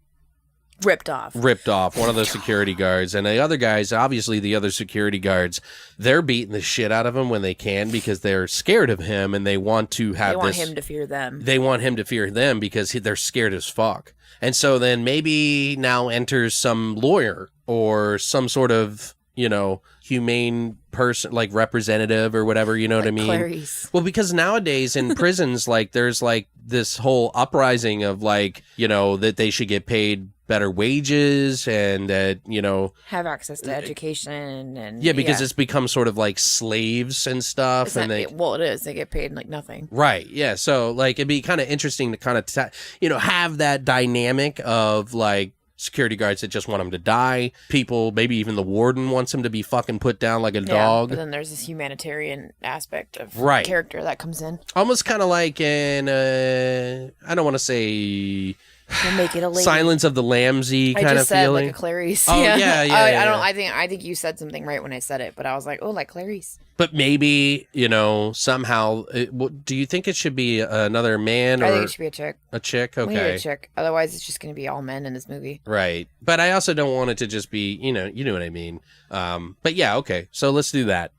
Ripped off. One of the security guards, and the other guys, obviously the other security guards, they're beating the shit out of him when they can because they're scared of him and they want to have They want this. him to fear them. They want him to fear them because they're scared as fuck. And so then maybe now enters some lawyer or some sort of, you know, humane person, like representative or whatever, you know what I mean? Clarice. Well, because nowadays in prisons, like there's like this whole uprising of like, you know, that they should get paid better wages and that, you know, Have access to education and yeah, because it's become sort of like slaves and stuff. It's And not- they, it is. They get paid like nothing. right. Yeah. So like it'd be kind of interesting to kind of, you know, have that dynamic of like security guards that just want him to die. People, maybe even the warden wants him to be fucking put down like a dog. But then there's this humanitarian aspect of Right. character that comes in. Almost kind of like in, I don't want to say We'll make it a lady. Silence of the Lambsy I kind just of said feeling. like a Clarice. Oh, yeah, yeah, I don't. yeah. I think you said something right when I said it, but I was like, oh, like Clarice. But maybe, you know, somehow, do you think it should be another man or I think it should be a chick. a chick? We need Okay. a chick. Otherwise, it's just going to be all men in this movie. Right. But I also don't want it to just be, you know what I mean. But yeah, okay. So let's do that.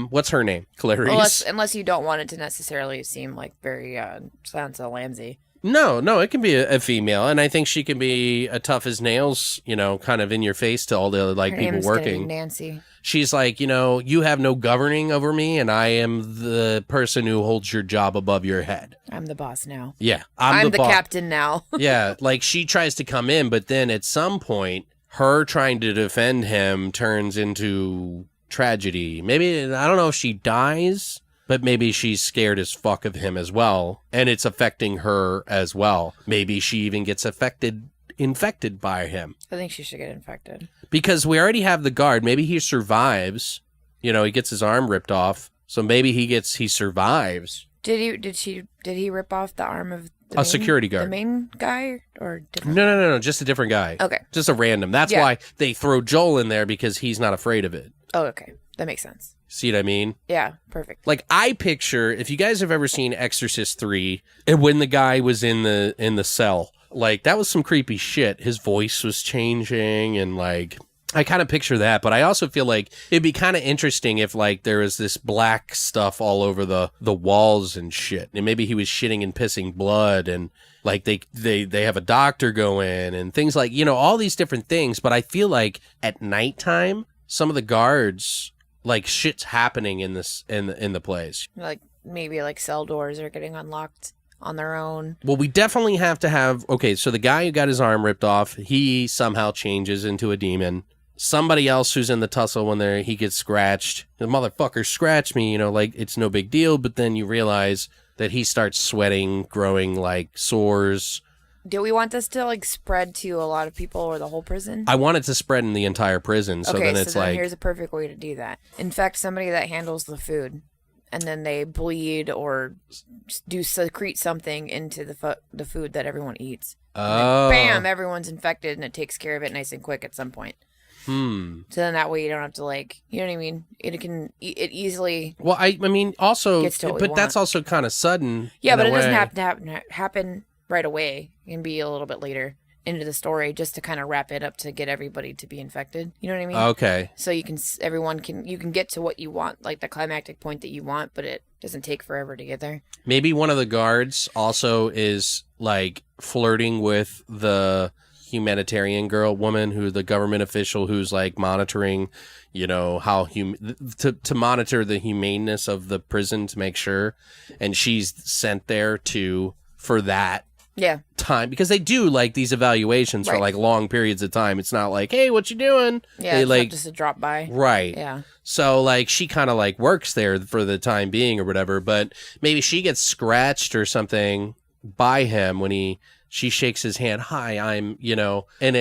What's her name? Clarice? Unless you don't want it to necessarily seem like very Silence of the Lambsy. No, it can be a female, and I think she can be a tough as nails, you know, kind of in your face to all the like Her people name's gonna be working. Nancy. She's like, you know, you have no governing over me, and I am the person who holds your job above your head. I'm the boss now. Yeah, I'm the boss. captain now. Yeah, like she tries to come in, but then at some point, her trying to defend him turns into tragedy. Maybe, I don't know if she dies, but maybe she's scared as fuck of him as well, and it's affecting her as well. Maybe she even gets infected by him. I think she should get infected. Because we already have the guard. Maybe he survives. You know, he gets his arm ripped off, so maybe he survives. Did he rip off the arm of the security guard. The main guy or different? No, just a different guy. Okay. Just a random. That's Yeah. why they throw Joel in there, because he's not afraid of it. Oh, okay. That makes sense. See what I mean? Yeah, perfect. Like, I picture, if you guys have ever seen Exorcist 3, and when the guy was in the cell, like, that was some creepy shit. His voice was changing, and like, I kind of picture that, but I also feel like it'd be kind of interesting if like there was this black stuff all over the walls and shit, and maybe he was shitting and pissing blood, and like they have a doctor go in and things like, you know, all these different things. But I feel like at nighttime, some of the guards, like, shit's happening in the place. Like maybe like cell doors are getting unlocked on their own. Well, we definitely have to have, okay, so the guy who got his arm ripped off, he somehow changes into a demon. Somebody else who's in the tussle when he gets scratched, the motherfucker scratched me, you know, like, it's no big deal, but then you realize that he starts sweating, growing like sores. Do we want this to like spread to a lot of people or the whole prison? I want it to spread in the entire prison, so then it's like, here's a perfect way to do that. Infect somebody that handles the food, and then they bleed or do secrete something into the food that everyone eats. oh, Bam! Everyone's infected, and it takes care of it nice and quick at some point. So then that way you don't have to, like, you know what I mean? It easily. Well, I mean, also, Gets to what we but that's want. also kind of sudden. Yeah, in but a it doesn't way. have to happen right away. It can be a little bit later into the story just to kind of wrap it up to get everybody to be infected. You know what I mean? Okay. So you can get to what you want, like the climactic point that you want, but it doesn't take forever to get there. Maybe one of the guards also is like flirting with the humanitarian woman who the government official who's like monitoring, you know, how to monitor the humaneness of the prison to make sure, and she's sent there for that time, because they do like these evaluations for like long periods of time. It's not like, hey, what you doing? Yeah, they, it's like not just a drop by. Right. Yeah. So like she kind of like works there for the time being or whatever, but maybe she gets scratched or something by him when she shakes his hand. Hi, I'm, you know, and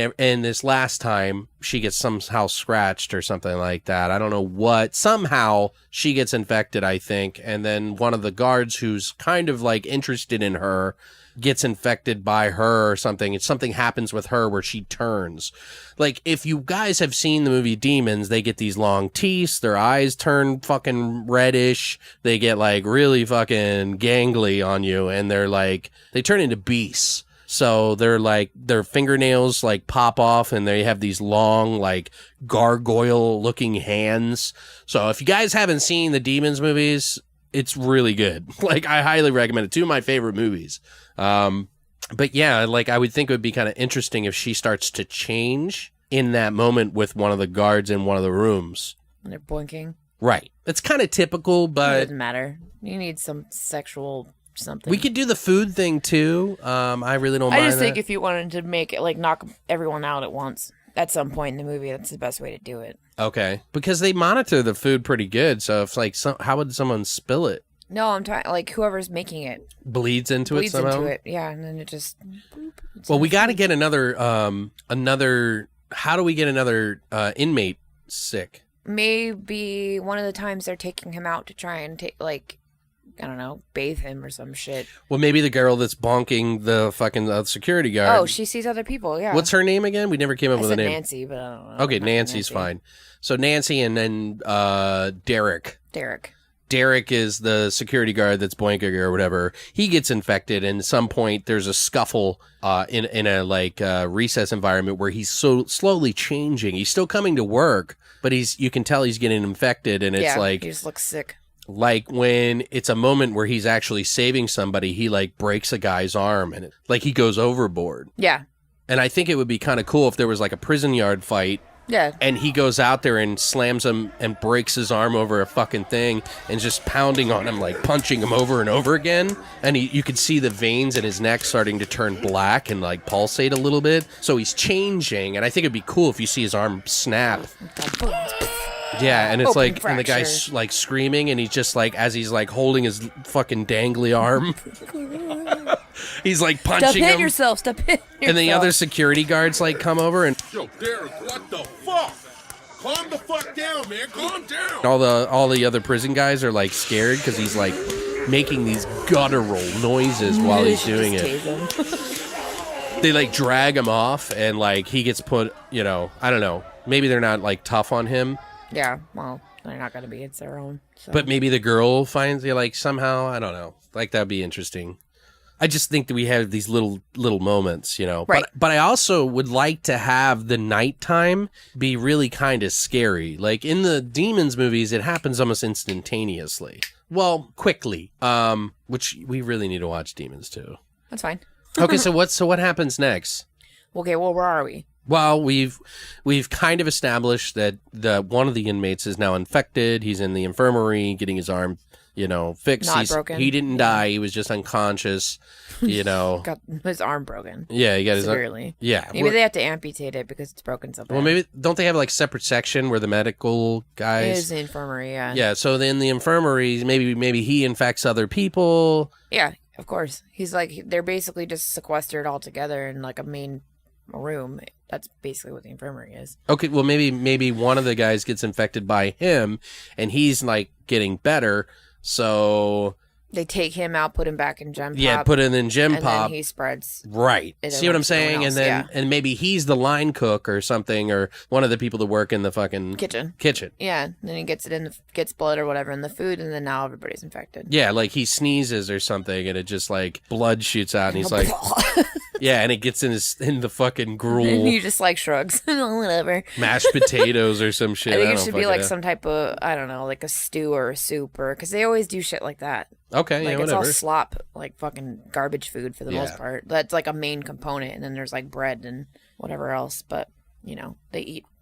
this last time she gets somehow scratched or something like that. I don't know what. Somehow she gets infected, I think. And then one of the guards who's kind of like interested in her gets infected by her or something. Something happens with her where she turns. Like, if you guys have seen the movie Demons, they get these long teeth, their eyes turn fucking reddish, they get like really fucking gangly on you, and they turn into beasts. So they're like, their fingernails like pop off, and they have these long like gargoyle looking hands. So if you guys haven't seen the Demons movies, it's really good. Like, I highly recommend it. 2 of my favorite movies. But yeah, like, I would think it would be kind of interesting if she starts to change in that moment with one of the guards in one of the rooms. And they're blinking. Right. It's kind of typical, It but doesn't matter. You need some sexual something. we could do the food thing too. I really don't mind I just think that. if you wanted to make it like knock everyone out at once at some point in the movie, that's the best way to do it. Okay. Because they monitor the food pretty good, so if like, how would someone spill it? No, I'm talking like whoever's making it Bleeds into it bleeds somehow? into it. Yeah, and then it just. Well, we got to get another, how do we get another inmate sick? Maybe one of the times they're taking him out to try and I don't know, bathe him or some shit. Well, maybe the girl that's bonking the fucking security guard. Oh, she sees other people. Yeah. What's her name again? We never came up I with a said name. Nancy, but I don't know. Okay, Not Nancy's Nancy. fine. So Nancy, and then Derek. Derek is the security guard that's boinking or whatever. He gets infected, and at some point there's a scuffle in a like recess environment where he's so slowly changing. He's still coming to work, but you can tell he's getting infected, and it's like, he just looks sick. Like when it's a moment where he's actually saving somebody, he like breaks a guy's arm, and like he goes overboard. Yeah. And I think it would be kind of cool if there was like a prison yard fight. Yeah. And he goes out there and slams him and breaks his arm over a fucking thing and just pounding on him, like punching him over and over again. And you could see the veins in his neck starting to turn black and like pulsate a little bit. So he's changing. And I think it'd be cool if you see his arm snap. Yeah, and it's Open like, and the guy's fracture. like screaming, and he's just like, as he's like holding his fucking dangly arm, he's like punching Stop hitting him. yourself. Stop hitting yourself. And the other security guards like come over, and Yo, Derek, what the fuck? Calm the fuck down, man. Calm down. all the other prison guys are like scared because he's like making these guttural noises while he's doing it. They like drag him off, and like he gets put, you know, I don't know, maybe they're not like tough on him. Yeah, well, they're not going to be. It's their own. So. But maybe the girl finds you like somehow. I don't know. Like, that'd be interesting. I just think that we have these little moments, you know. Right. But I also would like to have the nighttime be really kind of scary. Like in the Demons movies, it happens almost instantaneously. Well, quickly. Which we really need to watch Demons too. That's fine. Okay, so what happens next? Okay, well, where are we? Well, we've kind of established that one of the inmates is now infected. He's in the infirmary getting his arm, you know, fixed. Not broken. He didn't die. He was just unconscious, you know. Got his arm broken. Yeah, he got his arm. Severely. Yeah. Maybe they have to amputate it because it's broken so bad. Well, maybe don't they have like separate section where the medical It guys? is the infirmary, yeah. Yeah. So then the infirmary, maybe he infects other people. Yeah, of course. He's like, they're basically just sequestered all together in like a main room. That's basically what the infirmary is. Okay, well maybe one of the guys gets infected by him, and he's like getting better. So They take him out, put him back in Gem Pop. yeah, put it in Gem and Pop. then he spreads. Right. it See what I'm amongst everyone saying? else, And then yeah. and maybe he's the line cook or something, or one of the people that work in the fucking Kitchen. Yeah. And then he gets it gets blood or whatever in the food, and then now everybody's infected. Yeah, like he sneezes or something, and it just like blood shoots out, and he's like, yeah, and it gets in the fucking And gruel, he just like shrugs. Whatever. mashed potatoes or some shit. I think I it don't should be fucking like know. some type of, I don't know, like a stew or a soup, or because they always do shit like that. Okay, Like yeah, it's all whatever. slop, like fucking garbage food for the Yeah. most part. That's like a main component, and then there's like bread and whatever else, but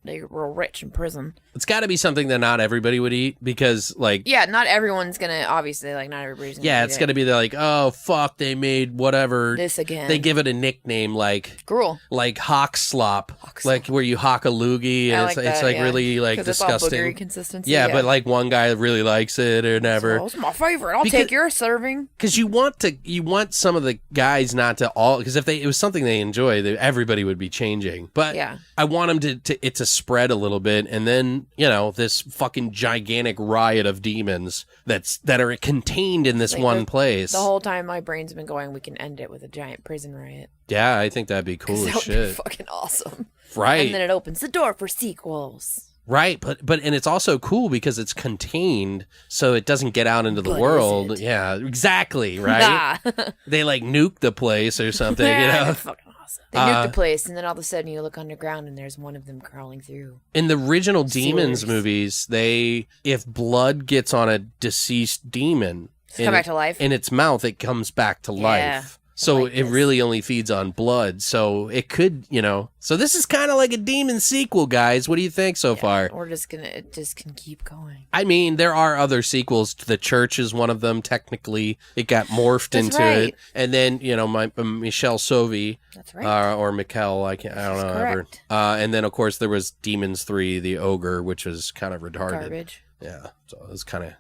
they were rich in prison. It's got to be something that not everybody would eat because, like... Yeah, not everyone's gonna, obviously, like, not everybody's gonna Yeah, eat it's it. going to be like, oh, fuck, they made whatever. This again. They give it a nickname like... Gruel. Like hock slop. Hock Like slop. where you hock a loogie and I it's like it's that, like yeah. really like 'Cause it's all disgusting. boogery consistency. Yeah, but like one guy really likes it or never. So, it's my favorite. I'll Because- take your serving. Because you want some of the guys not to all, because if it was something they enjoy, everybody would be changing. But Yeah. I want them to spread a little bit, and then this fucking gigantic riot of demons that are contained in this Like one place. The whole time my brain's been going, we can end it with a giant prison riot. Yeah, I think that'd be 'Cause cool that as would be shit. fucking awesome. Right. And then it opens the door for sequels. Right, but and it's also cool because it's contained, so it doesn't get out into the But world. is it? Yeah, exactly. Right. Nah. They like nuke the place or something. They're fucking awesome. They nuke the place, and then all of a sudden you look underground, and there's one of them crawling through. In the original Demons Sewers. movies, if blood gets on a deceased demon, Come back to life. in its mouth, it comes back to Yeah, life. So like it this. really only feeds on blood. So it could, So this is kind of like a demon sequel, guys. What do you think so far? It just can keep going. I mean, there are other sequels. The Church is one of them. Technically, it got morphed That's into right. it, and then Michelle Sovey, That's right. or Mikkel, I don't know ever. correct. And then of course there was Demons 3, the Ogre, which was kind of retarded. Garbage. Yeah, so it was kind of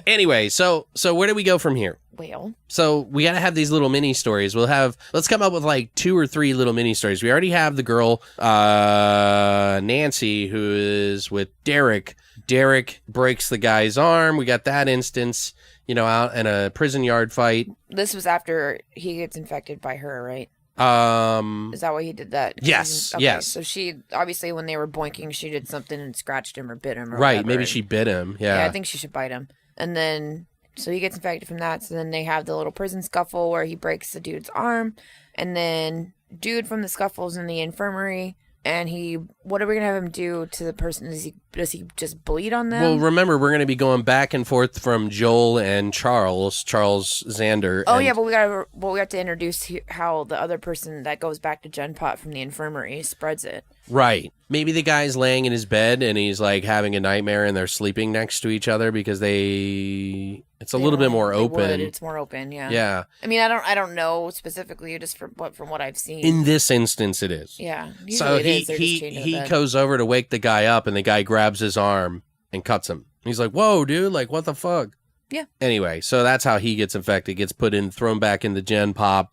Anyway, so where do we go from here? Well, So we got to have these little mini stories. Let's come up with like 2 or 3 little mini stories. We already have the girl, Nancy, who is with Derek. Derek breaks the guy's arm. We got that instance, out in a prison yard fight. this was after he gets infected by her, right? Is that why he did that? Yes, Okay, yes. So she, obviously when they were boinking, she did something and scratched him or bit him or Right, whatever. maybe she bit him. Yeah, Yeah. I think she should bite him. And then, so he gets infected from that. So then they have the little prison scuffle where he breaks the dude's arm. And then dude from the scuffle's in the infirmary. And what are we going to have him do to the person? Does he just bleed on them? Well, remember, we're going to be going back and forth from Joel and Charles Zander. Oh, and- yeah, but we have to introduce how the other person that goes back to Gen Pot from the infirmary spreads it. Right. Maybe the guy's laying in his bed and he's like having a nightmare and they're sleeping next to each other because it's a little bit more They would. open. It's more open, yeah. Yeah. I mean, I don't know specifically, just from what I've seen. In this instance, it is. Yeah. So Usually it is. They're just changing the he bed. goes over to wake the guy up and the guy grabs his arm and cuts him. He's like, "Whoa, dude! Like, what the fuck?" Yeah. Anyway, so that's how he gets infected. Gets thrown back into Gen Pop.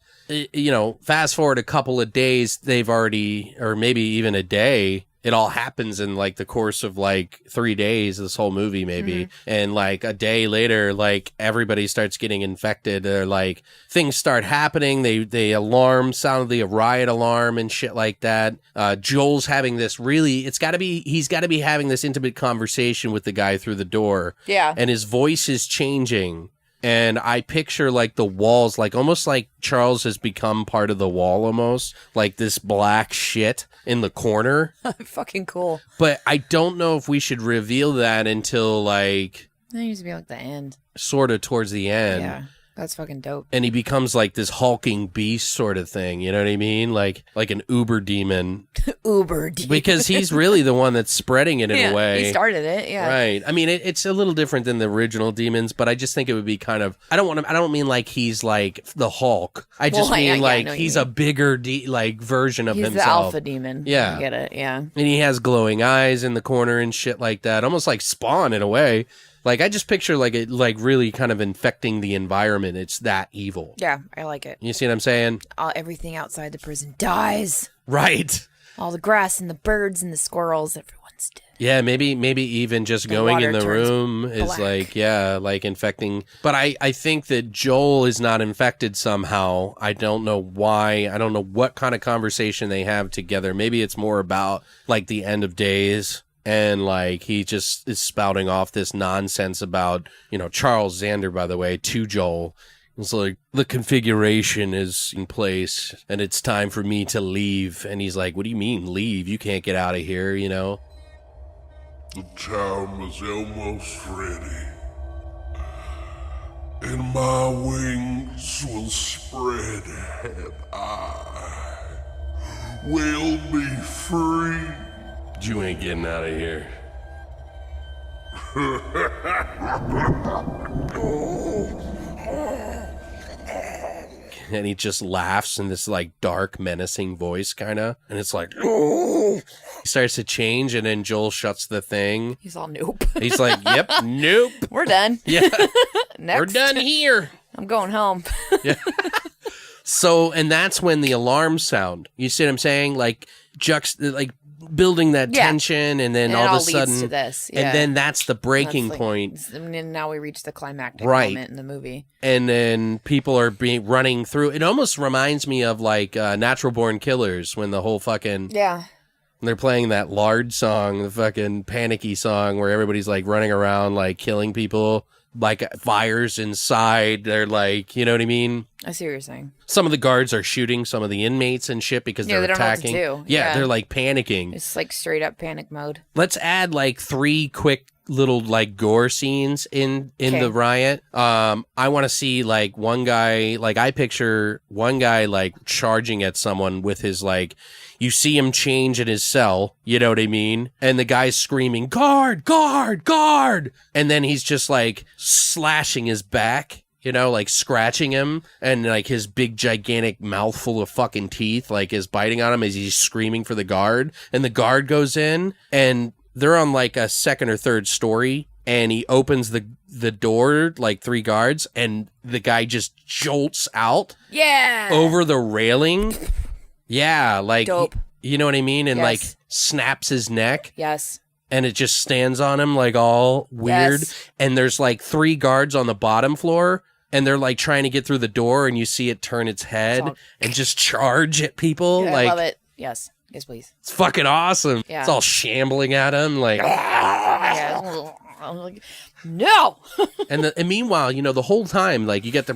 Fast forward a couple of days, they've already, or maybe even a day. It all happens in like the course of like 3 days, this whole movie maybe. And like a day later, like everybody starts getting infected, or like things start happening. They sounded the riot alarm and shit like that. Joel's having this he's got to be having this intimate conversation with the guy through the door. Yeah. And his voice is changing. And I picture like the walls, like almost like Charles has become part of the wall, almost like this black shit in the corner. Fucking cool. But I don't know if we should reveal that until like That needs to be like the end. sort of towards the end. Yeah. That's fucking dope. And he becomes like this hulking beast sort of thing. You know what I mean? Like an uber demon. Uber demon. Because he's really the one that's spreading it in a way. He started it, yeah. Right. I mean, it's a little different than the original demons, but I just think it would be kind of. I don't mean like he's like the Hulk. I just Well, yeah, mean yeah, I like know what he's you a bigger version of He's himself. the alpha demon. Yeah. I get it, yeah. And he has glowing eyes in the corner and shit like that, almost like Spawn in a way. Like I just picture like it like really kind of infecting the environment. It's that evil. Yeah, I like it. You see what I'm saying? Everything outside the prison dies. Right. All the grass and the birds and the squirrels, everyone's dead. Yeah, maybe even just The going in water the turns room is black. like infecting. But I think that Joel is not infected somehow. I don't know why. I don't know what kind of conversation they have together. Maybe it's more about like the end of days. And like he just is spouting off this nonsense about, Charles Zander, by the way, to Joel. It's like, the configuration is in place and it's time for me to leave. And he's like, what do you mean leave? You can't get out of here, The time is almost ready. and my wings will spread, and I will be free. You ain't getting out of here. And he just laughs in this like dark, menacing voice, kind of. And it's like, he starts to change, and then Joel shuts the thing. He's all nope. He's like, yep, nope. We're done. Yeah, Next. we're done here. I'm going home. Yeah. So, and that's when the alarms sound. You see what I'm saying? Like, like building that tension, and then And all it of a all sudden, leads to this. and then that's the breaking That's like- point. And then now we reach the climactic Right. moment in the movie. And then people are running through. It almost reminds me of like Natural Born Killers, when the whole fucking Yeah. they're playing that Lard song, the fucking panicky song, where everybody's like running around like killing people, like fires inside. They're like, you know what I mean? I see what you're saying. Some of the guards are shooting some of the inmates and shit because Yeah, they're they don't know what to attacking. do. Yeah, Yeah. they're like panicking. It's like straight up panic mode. Let's add like 3 quick little like gore scenes in Okay. the riot. I want to see like one guy, like I picture one guy like charging at someone with his like, you see him change in his cell, you know what I mean? And the guy's screaming, guard, guard, guard. And then he's just like slashing his back. You know, like scratching him, and like his big gigantic mouth full of fucking teeth, like is biting on him as he's screaming for the guard. And the guard goes in, and they're on like a second or third story, and he opens the door, like 3 guards, and the guy just jolts out Yeah. over the railing. Yeah, like Dope. you know what I mean, and Yes. like snaps his neck. Yes. And it just stands on him like all weird. Yes. And there's like 3 guards on the bottom floor, and they're like trying to get through the door, and you see it turn its head all- and just charge at people. Yeah, like I love it. Yes. Yes, please. it's fucking awesome. Yeah. It's all shambling at him like Yeah. I'm like, no. and meanwhile, you know, the whole time like you get the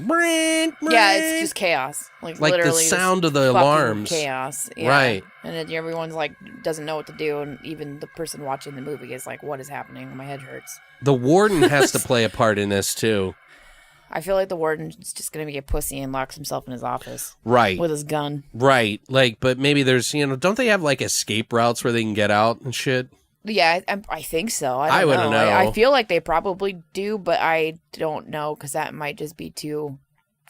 Yeah, it's just chaos. Like Like the literally just sound of the fucking alarms. chaos. Yeah. Right. And then everyone's like doesn't know what to do, and even the person watching the movie is like, what is happening? My head hurts. The warden has to play a part in this too. I feel like the warden's just gonna be a pussy and locks himself in his office Right. with his gun. Right. Like, but maybe there's, you know, don't they have like escape routes where they can get out and shit? Yeah, I think so. I don't wouldn't know. I feel like they probably do, but I don't know because that might just be too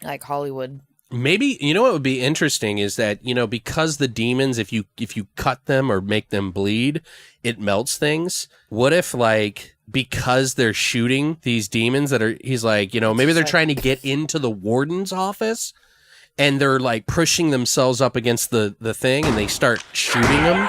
like Hollywood. Maybe, you know what would be interesting is that, you know, because the demons, if you cut them or make them bleed, it melts things. What if like, because they're shooting these demons that are, he's like, you know, maybe they're trying to get into the warden's office, and they're like pushing themselves up against the thing, and they start shooting them.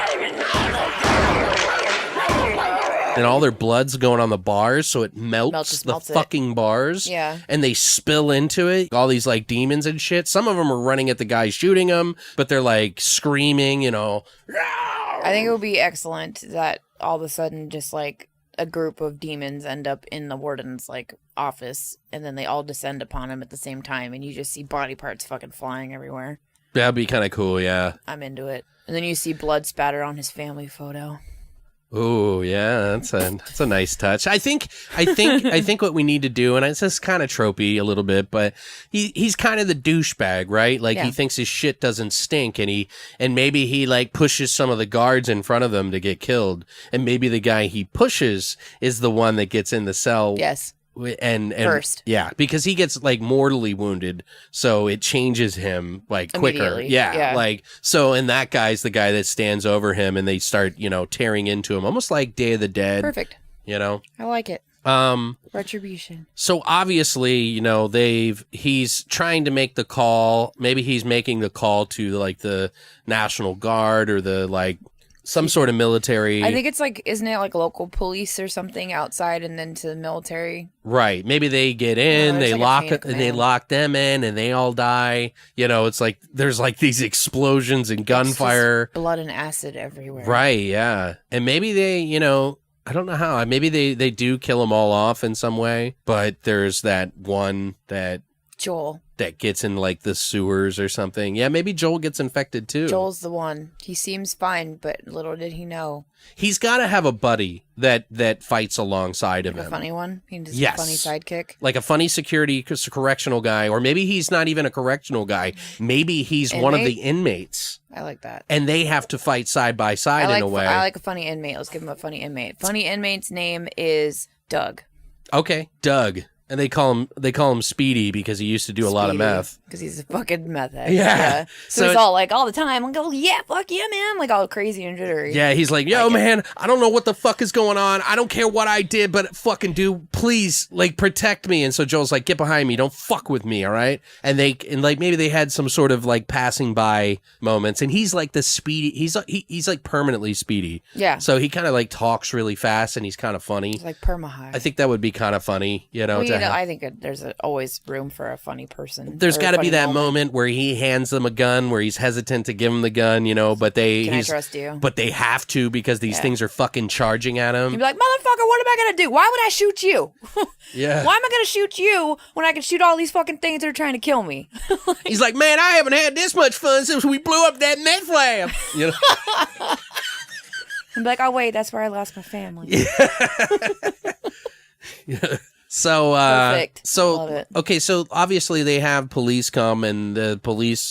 And all their blood's going on the bars, so it melts the it. fucking bars. Yeah. And they spill into it. All these like demons and shit. Some of them are running at the guy shooting them, but they're like screaming, you know. I think it would be excellent that all of a sudden just like a group of demons end up in the warden's like office, and then they all descend upon him at the same time, and you just see body parts fucking flying everywhere. That'd be kind of cool, yeah. I'm into it. And then you see blood spatter on his family photo. Oh yeah, that's a nice touch. I think what we need to do, and it's just kind of tropey a little bit, but he's kind of the douchebag, right? Like he thinks his shit doesn't stink, and maybe he like pushes some of the guards in front of them to get killed, and maybe the guy he pushes is the one that gets in the cell. Yes. And First. yeah, because he gets like mortally wounded, so it changes him like quicker. Immediately, Yeah, yeah. like so. And that guy's the guy that stands over him, and they start, you know, tearing into him, almost like Day of the Dead. Perfect. You know. I like it. Retribution. So obviously, you know, he's trying to make the call. Maybe he's making the call to like the National Guard or the like. Some sort of military. I think it's like, isn't it like local police or something outside and then to the military? Right. Maybe they get in, there's they like a lock chain it, of and they command. lock them in, and they all die. You know, it's like there's like these explosions and It's just gunfire. blood and acid everywhere. Right. Yeah. And maybe they, you know, I don't know how. Maybe they do kill them all off in some way, but there's that one that Joel. that gets in like the sewers or something. Yeah, maybe Joel gets infected too. Joel's the one. He seems fine, but little did he know. He's got to have a buddy that fights alongside of Like a him. funny one? He's Yes. a funny sidekick? Like a funny security correctional guy, or maybe he's not even a correctional guy. Maybe he's one of the inmates. I like that. And they have to fight side by side in a way. I like a funny inmate. Let's give him a funny inmate. Funny inmate's name is Doug. Okay, Doug. And they call him Speedy because he used to do a lot of meth. Because he's a fucking meth head. Yeah. So he's all like all the time. I go, yeah, fuck yeah, man. Like all crazy and jittery. Yeah, he's like, yo, man, I don't know what the fuck is going on. I don't care what I did, but fucking dude, please, like, protect me. And so Joel's like, get behind me. Don't fuck with me, all right? And like maybe they had some sort of like passing by moments. And he's like the Speedy. He's like permanently Speedy. Yeah. So he kind of like talks really fast and he's kind of funny. He's like perma-high. I think that would be kind of funny, you know. I think there's always room for a funny person. There's got to be that moment. moment where he hands them a gun, where he's hesitant to give him the gun, you know, but I trust you? But they have to because these things are fucking charging at him. You'd be like, motherfucker, what am I gonna do? Why would I shoot you? Yeah. Why am I gonna shoot you when I can shoot all these fucking things that are trying to kill me? He's like, man, I haven't had this much fun since we blew up that meth lab. You know. I'm like, oh wait, that's where I lost my family. Yeah. So, Perfect. Love it. okay, so obviously they have police come and the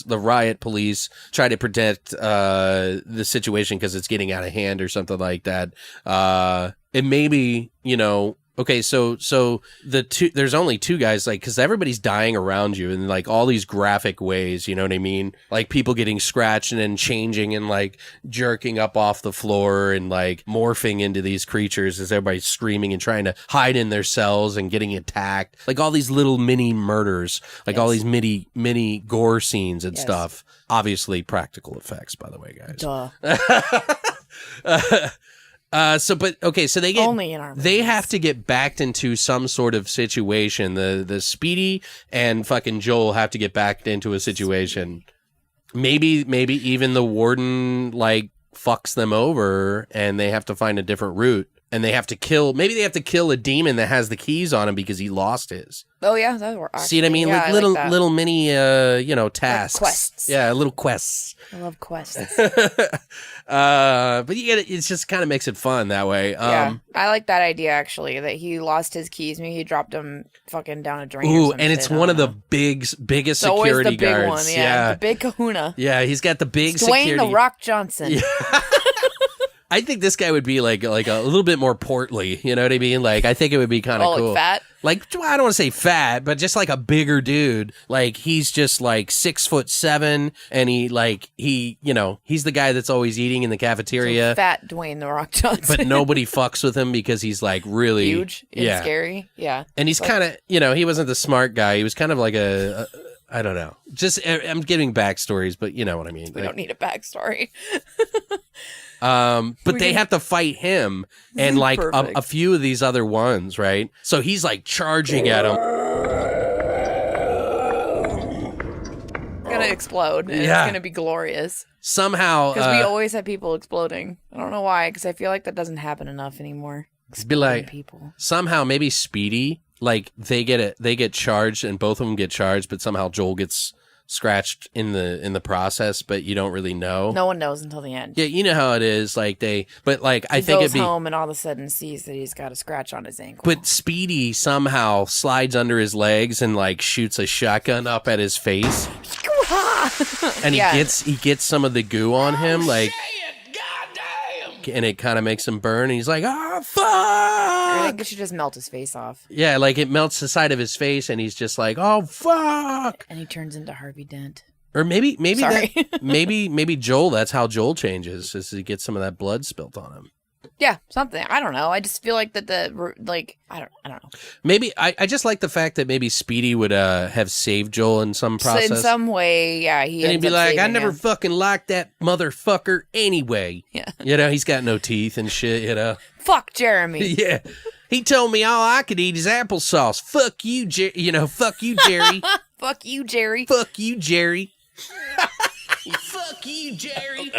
riot police try to protect the situation because it's getting out of hand or something like that. And maybe, you know, okay, so there's only two guys, like, because everybody's dying around you in like all these graphic ways, you know what I mean? Like people getting scratched and then changing and like jerking up off the floor and like morphing into these creatures as everybody's screaming and trying to hide in their cells and getting attacked. Like all these little mini murders, like all these mini gore scenes and stuff. Obviously practical effects, by the way, guys. Duh. So they get Only in our movies. they have to get backed into some sort of situation. The Speedy and fucking Joel have to get backed into a situation. Maybe even the warden like fucks them over and they have to find a different route. And they have to kill a demon that has the keys on him because he lost his. Oh yeah, that were See what I mean? Yeah, like I little that. little mini tasks. Like quests. Yeah, little quests. I love quests. But you get it just kind of makes it fun that way. Yeah, I like that idea actually. That he lost his keys. Maybe he dropped them fucking down a drain. Ooh, or some and shit. it's I one of don't the biggest It's always security the big guards. one. Yeah, the big Kahuna. Yeah, he's got the big Dwayne security. the Rock Johnson. Yeah. I think this guy would be like a little bit more portly. You know what I mean? Like I think it would be kind of cool. Like fat. Like I don't want to say fat, but just like a bigger dude. Like he's just like 6'7", and he's the guy that's always eating in the cafeteria. So fat Dwayne the Rock Johnson. But nobody fucks with him because he's like really huge and scary. Yeah, and he's kind of he wasn't the smart guy. He was kind of like I don't know. Just I'm giving backstories, but you know what I mean. We don't need a backstory. But they have to fight him and like Perfect. a few of these other ones, right? So he's like charging at him. It's gonna explode. And Yeah. It's gonna be glorious. Somehow, Because we always have people exploding. I don't know why. Because I feel like that doesn't happen enough anymore. be like People. somehow maybe Speedy, like they get charged and both of them get charged, but somehow Joel gets scratched in the process, but you don't really know. No one knows until the end. Yeah, you know how it is. Like I He think goes it'd be. home and all of a sudden sees that he's got a scratch on his ankle. But Speedy somehow slides under his legs and like shoots a shotgun up at his face, and Yeah. he gets some of the goo on him, like, and it kind of makes him burn. And he's like, "Oh I fuck!" think it should just melt his face off. Yeah, like it melts the side of his face, and he's just like, "Oh fuck!" And he turns into Harvey Dent. Or maybe Sorry. maybe Joel. That's how Joel changes, is he gets some of that blood spilt on him. Yeah, something. I don't know. I just feel like that I don't know. Maybe I just like the fact that maybe Speedy would have saved Joel in some process. So in some way, yeah, And he'd ends be up like, I saving never him. fucking liked that motherfucker anyway. Yeah. You know, he's got no teeth and shit, you know. Fuck Jeremy. Yeah. He told me all I could eat is applesauce. Fuck you, fuck you, Jerry. Fuck you, Jerry. Fuck you, Jerry. Fuck you, Jerry.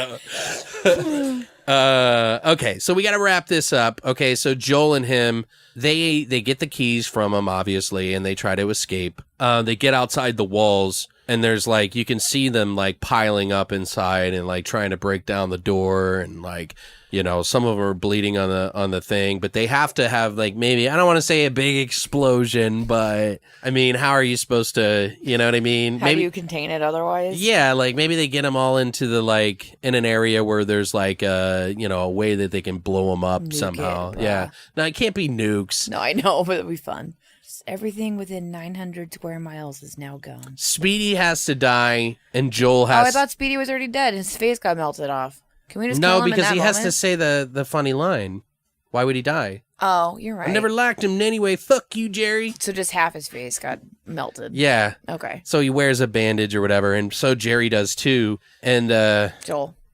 Okay, so we got to wrap this up. Okay, so Joel and him, they get the keys from him, obviously, and they try to escape. They get outside the walls, and there's like, you can see them like piling up inside and like trying to break down the door, and like, you know, some of them are bleeding on the thing, but they have to have like, maybe, I don't want to say a big explosion, but I mean, how are you supposed to, you know what I mean? How do you contain it otherwise? Yeah, like maybe they get them all into the like in an area where there's like a, you know, a way that they can blow them up Nuke somehow. it, Yeah. No, it can't be nukes. No, I know, but it'd be fun. Just everything within 900 square miles is now gone. Speedy has to die, and Joel Oh, has. I thought Speedy was already dead. His face got melted off. Can we just no, kill him in because that he has to moment? say the funny line. Why would he die? Oh, you're right. I never liked him anyway. Fuck you, Jerry. So just half his face got melted. Yeah. Okay. So he wears a bandage or whatever, and so Jerry does too. And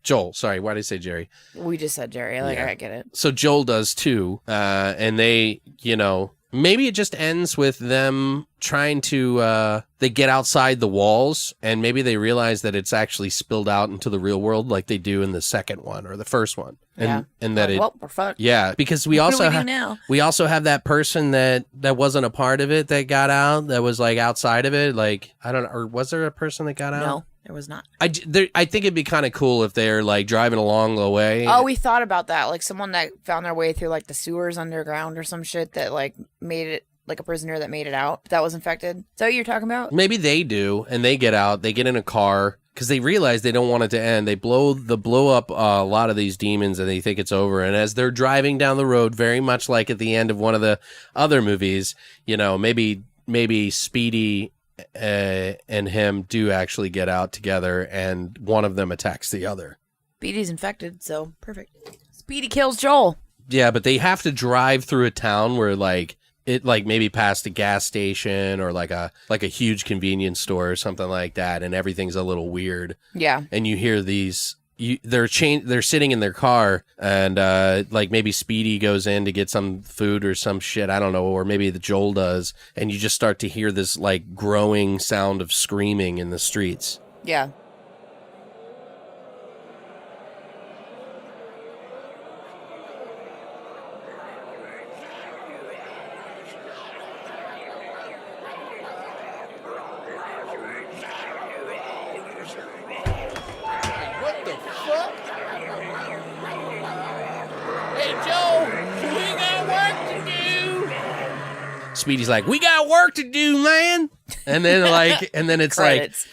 Joel, sorry, why did I say Jerry? We just said Jerry. Like, Yeah. I get it. So Joel does too. And they, you know, maybe it just ends with them trying to, they get outside the walls, and maybe they realize that it's actually spilled out into the real world like they do in the second one or the first one. And, Yeah. and that Well, we're fucked. yeah, because we What also do we do now? we also have that person that wasn't a part of it that got out, that was like outside of it. Like, I don't know, or was there a person that got out? No, there was not. I think it'd be kind of cool if they're like driving along the way. Oh, we thought about that. Like someone that found their way through like the sewers underground or some shit that like made it, like a prisoner that made it out that was infected. Is that what you're talking about? Maybe they do, and they get out. They get in a car because they realize they don't want it to end. They blow up a lot of these demons, and they think it's over. And as they're driving down the road, very much like at the end of one of the other movies, you know, maybe Speedy and him do actually get out together, and one of them attacks the other. Speedy's infected, so perfect. Speedy kills Joel. Yeah, but they have to drive through a town where like it like maybe past a gas station or like a huge convenience store or something like that, and everything's a little weird. Yeah. And you hear these they're sitting in their car, and like maybe Speedy goes in to get some food or some shit, I don't know, or maybe the Joel does, and you just start to hear this like growing sound of screaming in the streets. Yeah. What the fuck? Hey, Joe, we got work to do. Speedy's like, "We got work to do, man." And then it's Credits.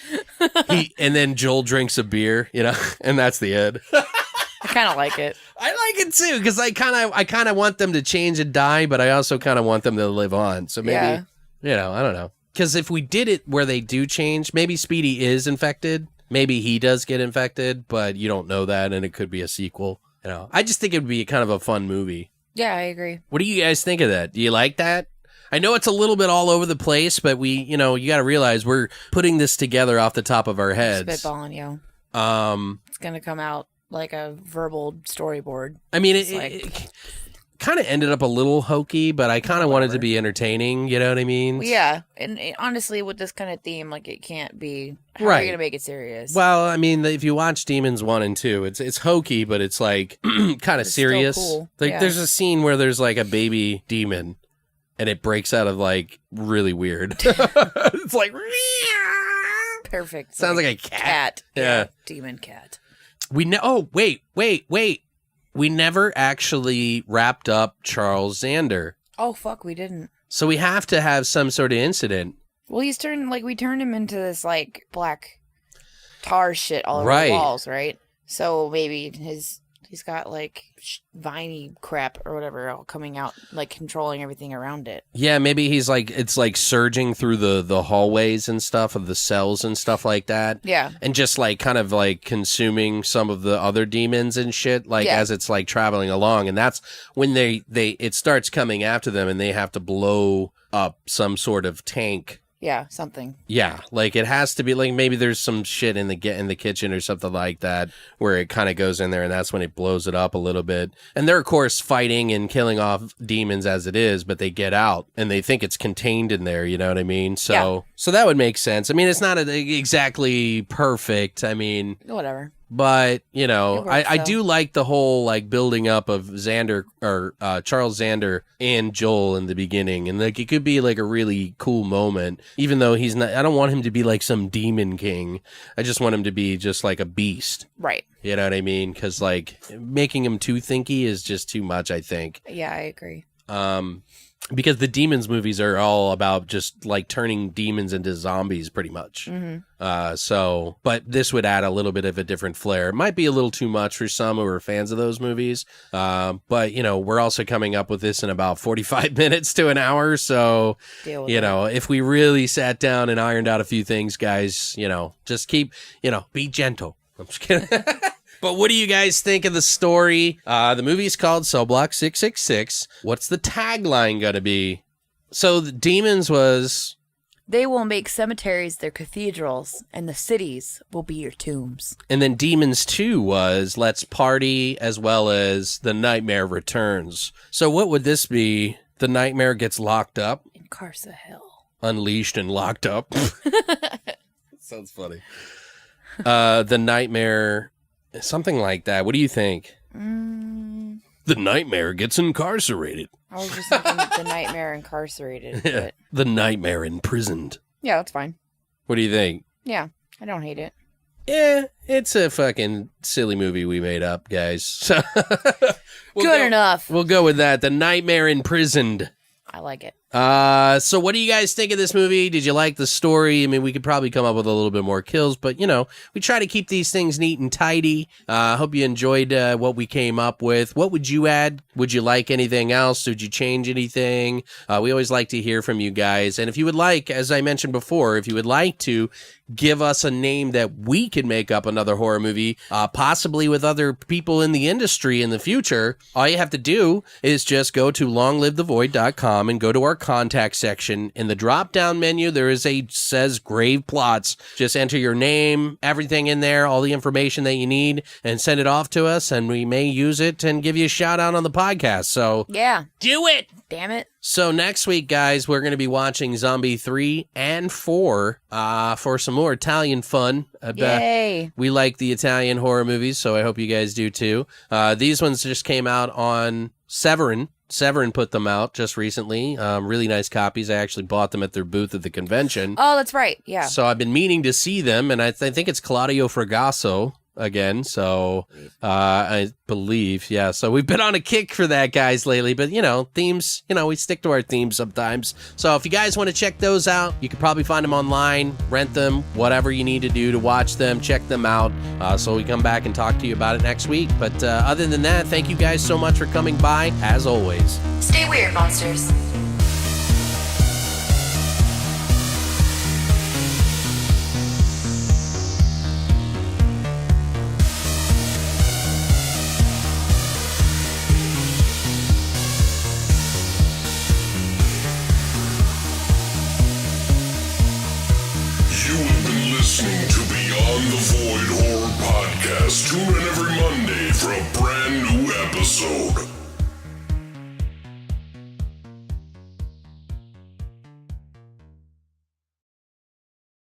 like and then Joel drinks a beer, you know, and that's the end. I kind of like it. I like it too, because I kind of want them to change and die, but I also kind of want them to live on. So maybe, Yeah. you know, I don't know. Because if we did it where they do change, maybe Speedy is infected. Maybe he does get infected, but you don't know that, and it could be a sequel. You know, I just think it would be kind of a fun movie. Yeah, I agree. What do you guys think of that? Do you like that? I know it's a little bit all over the place, but you got to realize we're putting this together off the top of our heads. Spitballing, yo. It's going to come out like a verbal storyboard. I mean, It's it kind of ended up a little hokey, but I kind of wanted to be entertaining. You know what I mean? Well, yeah. And honestly, with this kind of theme, like, it can't be. How are Right. you going to make it serious? Well, I mean, if you watch Demons 1 and 2, it's hokey, but it's like kind of It's still serious. cool. Like, Yeah. there's a scene where there's like a baby demon, and it breaks out of like really weird. It's like Perfect. sounds like a cat. Yeah. Yeah. Demon cat. Oh, wait. We never actually wrapped up Charles Zander. Oh, fuck, we didn't. So we have to have some sort of incident. Well, we turned him into this, like, black tar shit all over Right. the walls, right? So maybe he's got, like, viney crap or whatever all coming out, like, controlling everything around it. Yeah, maybe he's like, it's like surging through the hallways and stuff of the cells and stuff like that. Yeah. And just like kind of like consuming some of the other demons and shit, like Yeah. as it's like traveling along. And that's when it starts coming after them, and they have to blow up some sort of tank. Yeah, something. Yeah, like it has to be like maybe there's some shit in the kitchen or something like that where it kind of goes in there, and that's when it blows it up a little bit. And they're of course fighting and killing off demons as it is, but they get out and they think it's contained in there. You know what I mean? So that would make sense. I mean, it's not exactly perfect. I mean, Whatever. But, you know, It works, I though. do like the whole, like, building up of Xander, or Charles Zander and Joel in the beginning. And, like, it could be, like, a really cool moment, even though he's not, I don't want him to be, like, some demon king. I just want him to be just, like, a beast. Right. You know what I mean? Because, like, making him too thinky is just too much, I think. Yeah, I agree. Because the Demons movies are all about just like turning demons into zombies pretty much. But this would add a little bit of a different flair. It might be a little too much for some who are fans of those movies. But, you know, we're also coming up with this in about 45 minutes to an hour. So, Deal with you it. know, if we really sat down and ironed out a few things, guys, you know, just keep, you know, be gentle. I'm just kidding. But what do you guys think of the story? The movie is called CELLBLOCK666. What's the tagline going to be? So the Demons was... They will make cemeteries their cathedrals, and the cities will be your tombs. And then Demons 2 was Let's Party, as well as The Nightmare Returns. So what would this be? The Nightmare gets locked up? In Carsa Hill. Unleashed and locked up? Sounds funny. The Nightmare... Something like that. What do you think? The Nightmare gets incarcerated. I was just thinking the Nightmare Incarcerated. But The Nightmare Imprisoned. yeah, that's fine. What do you think? Yeah, I don't hate it. Yeah, it's a fucking silly movie we made up, guys. So Good enough. We'll go with that. The Nightmare Imprisoned. I like it. So what do you guys think of this movie? Did you like the story? I mean, we could probably come up with a little bit more kills, but, you know, we try to keep these things neat and tidy. Hope you enjoyed what we came up with. What would you add? Would you like anything else? Would you change anything? We always like to hear from you guys. And if you would like, as I mentioned before, if you would like to give us a name that we could make up another horror movie, possibly with other people in the industry in the future, all you have to do is just go to longlivethevoid.com and go to our contact section. In the drop-down menu, there says GravePlots. Just enter your name, everything in there, all the information that you need, and send it off to us, and we may use it and give you a shout-out on the podcast. So Yeah. do it! Damn it. So next week, guys, we're going to be watching Zombie 3 and 4 for some more Italian fun. Yay. We like the Italian horror movies, so I hope you guys do too. These ones just came out on Severin. Severin put them out just recently. Really nice copies. I actually bought them at their booth at the convention. Oh, that's right. Yeah. So I've been meaning to see them, and I think it's Claudio Fragasso again. So I believe, yeah. So we've been on a kick for that, guys, lately. But, you know, themes, you know, we stick to our themes sometimes. So if you guys want to check those out, you can probably find them online, rent them, whatever you need to do to watch them, check them out. So we come back and talk to you about it next week. But other than that, thank you guys so much for coming by, as always. Stay weird, monsters. You have been listening to Beyond the Void Horror Podcast. Tune in every Monday for a brand new episode.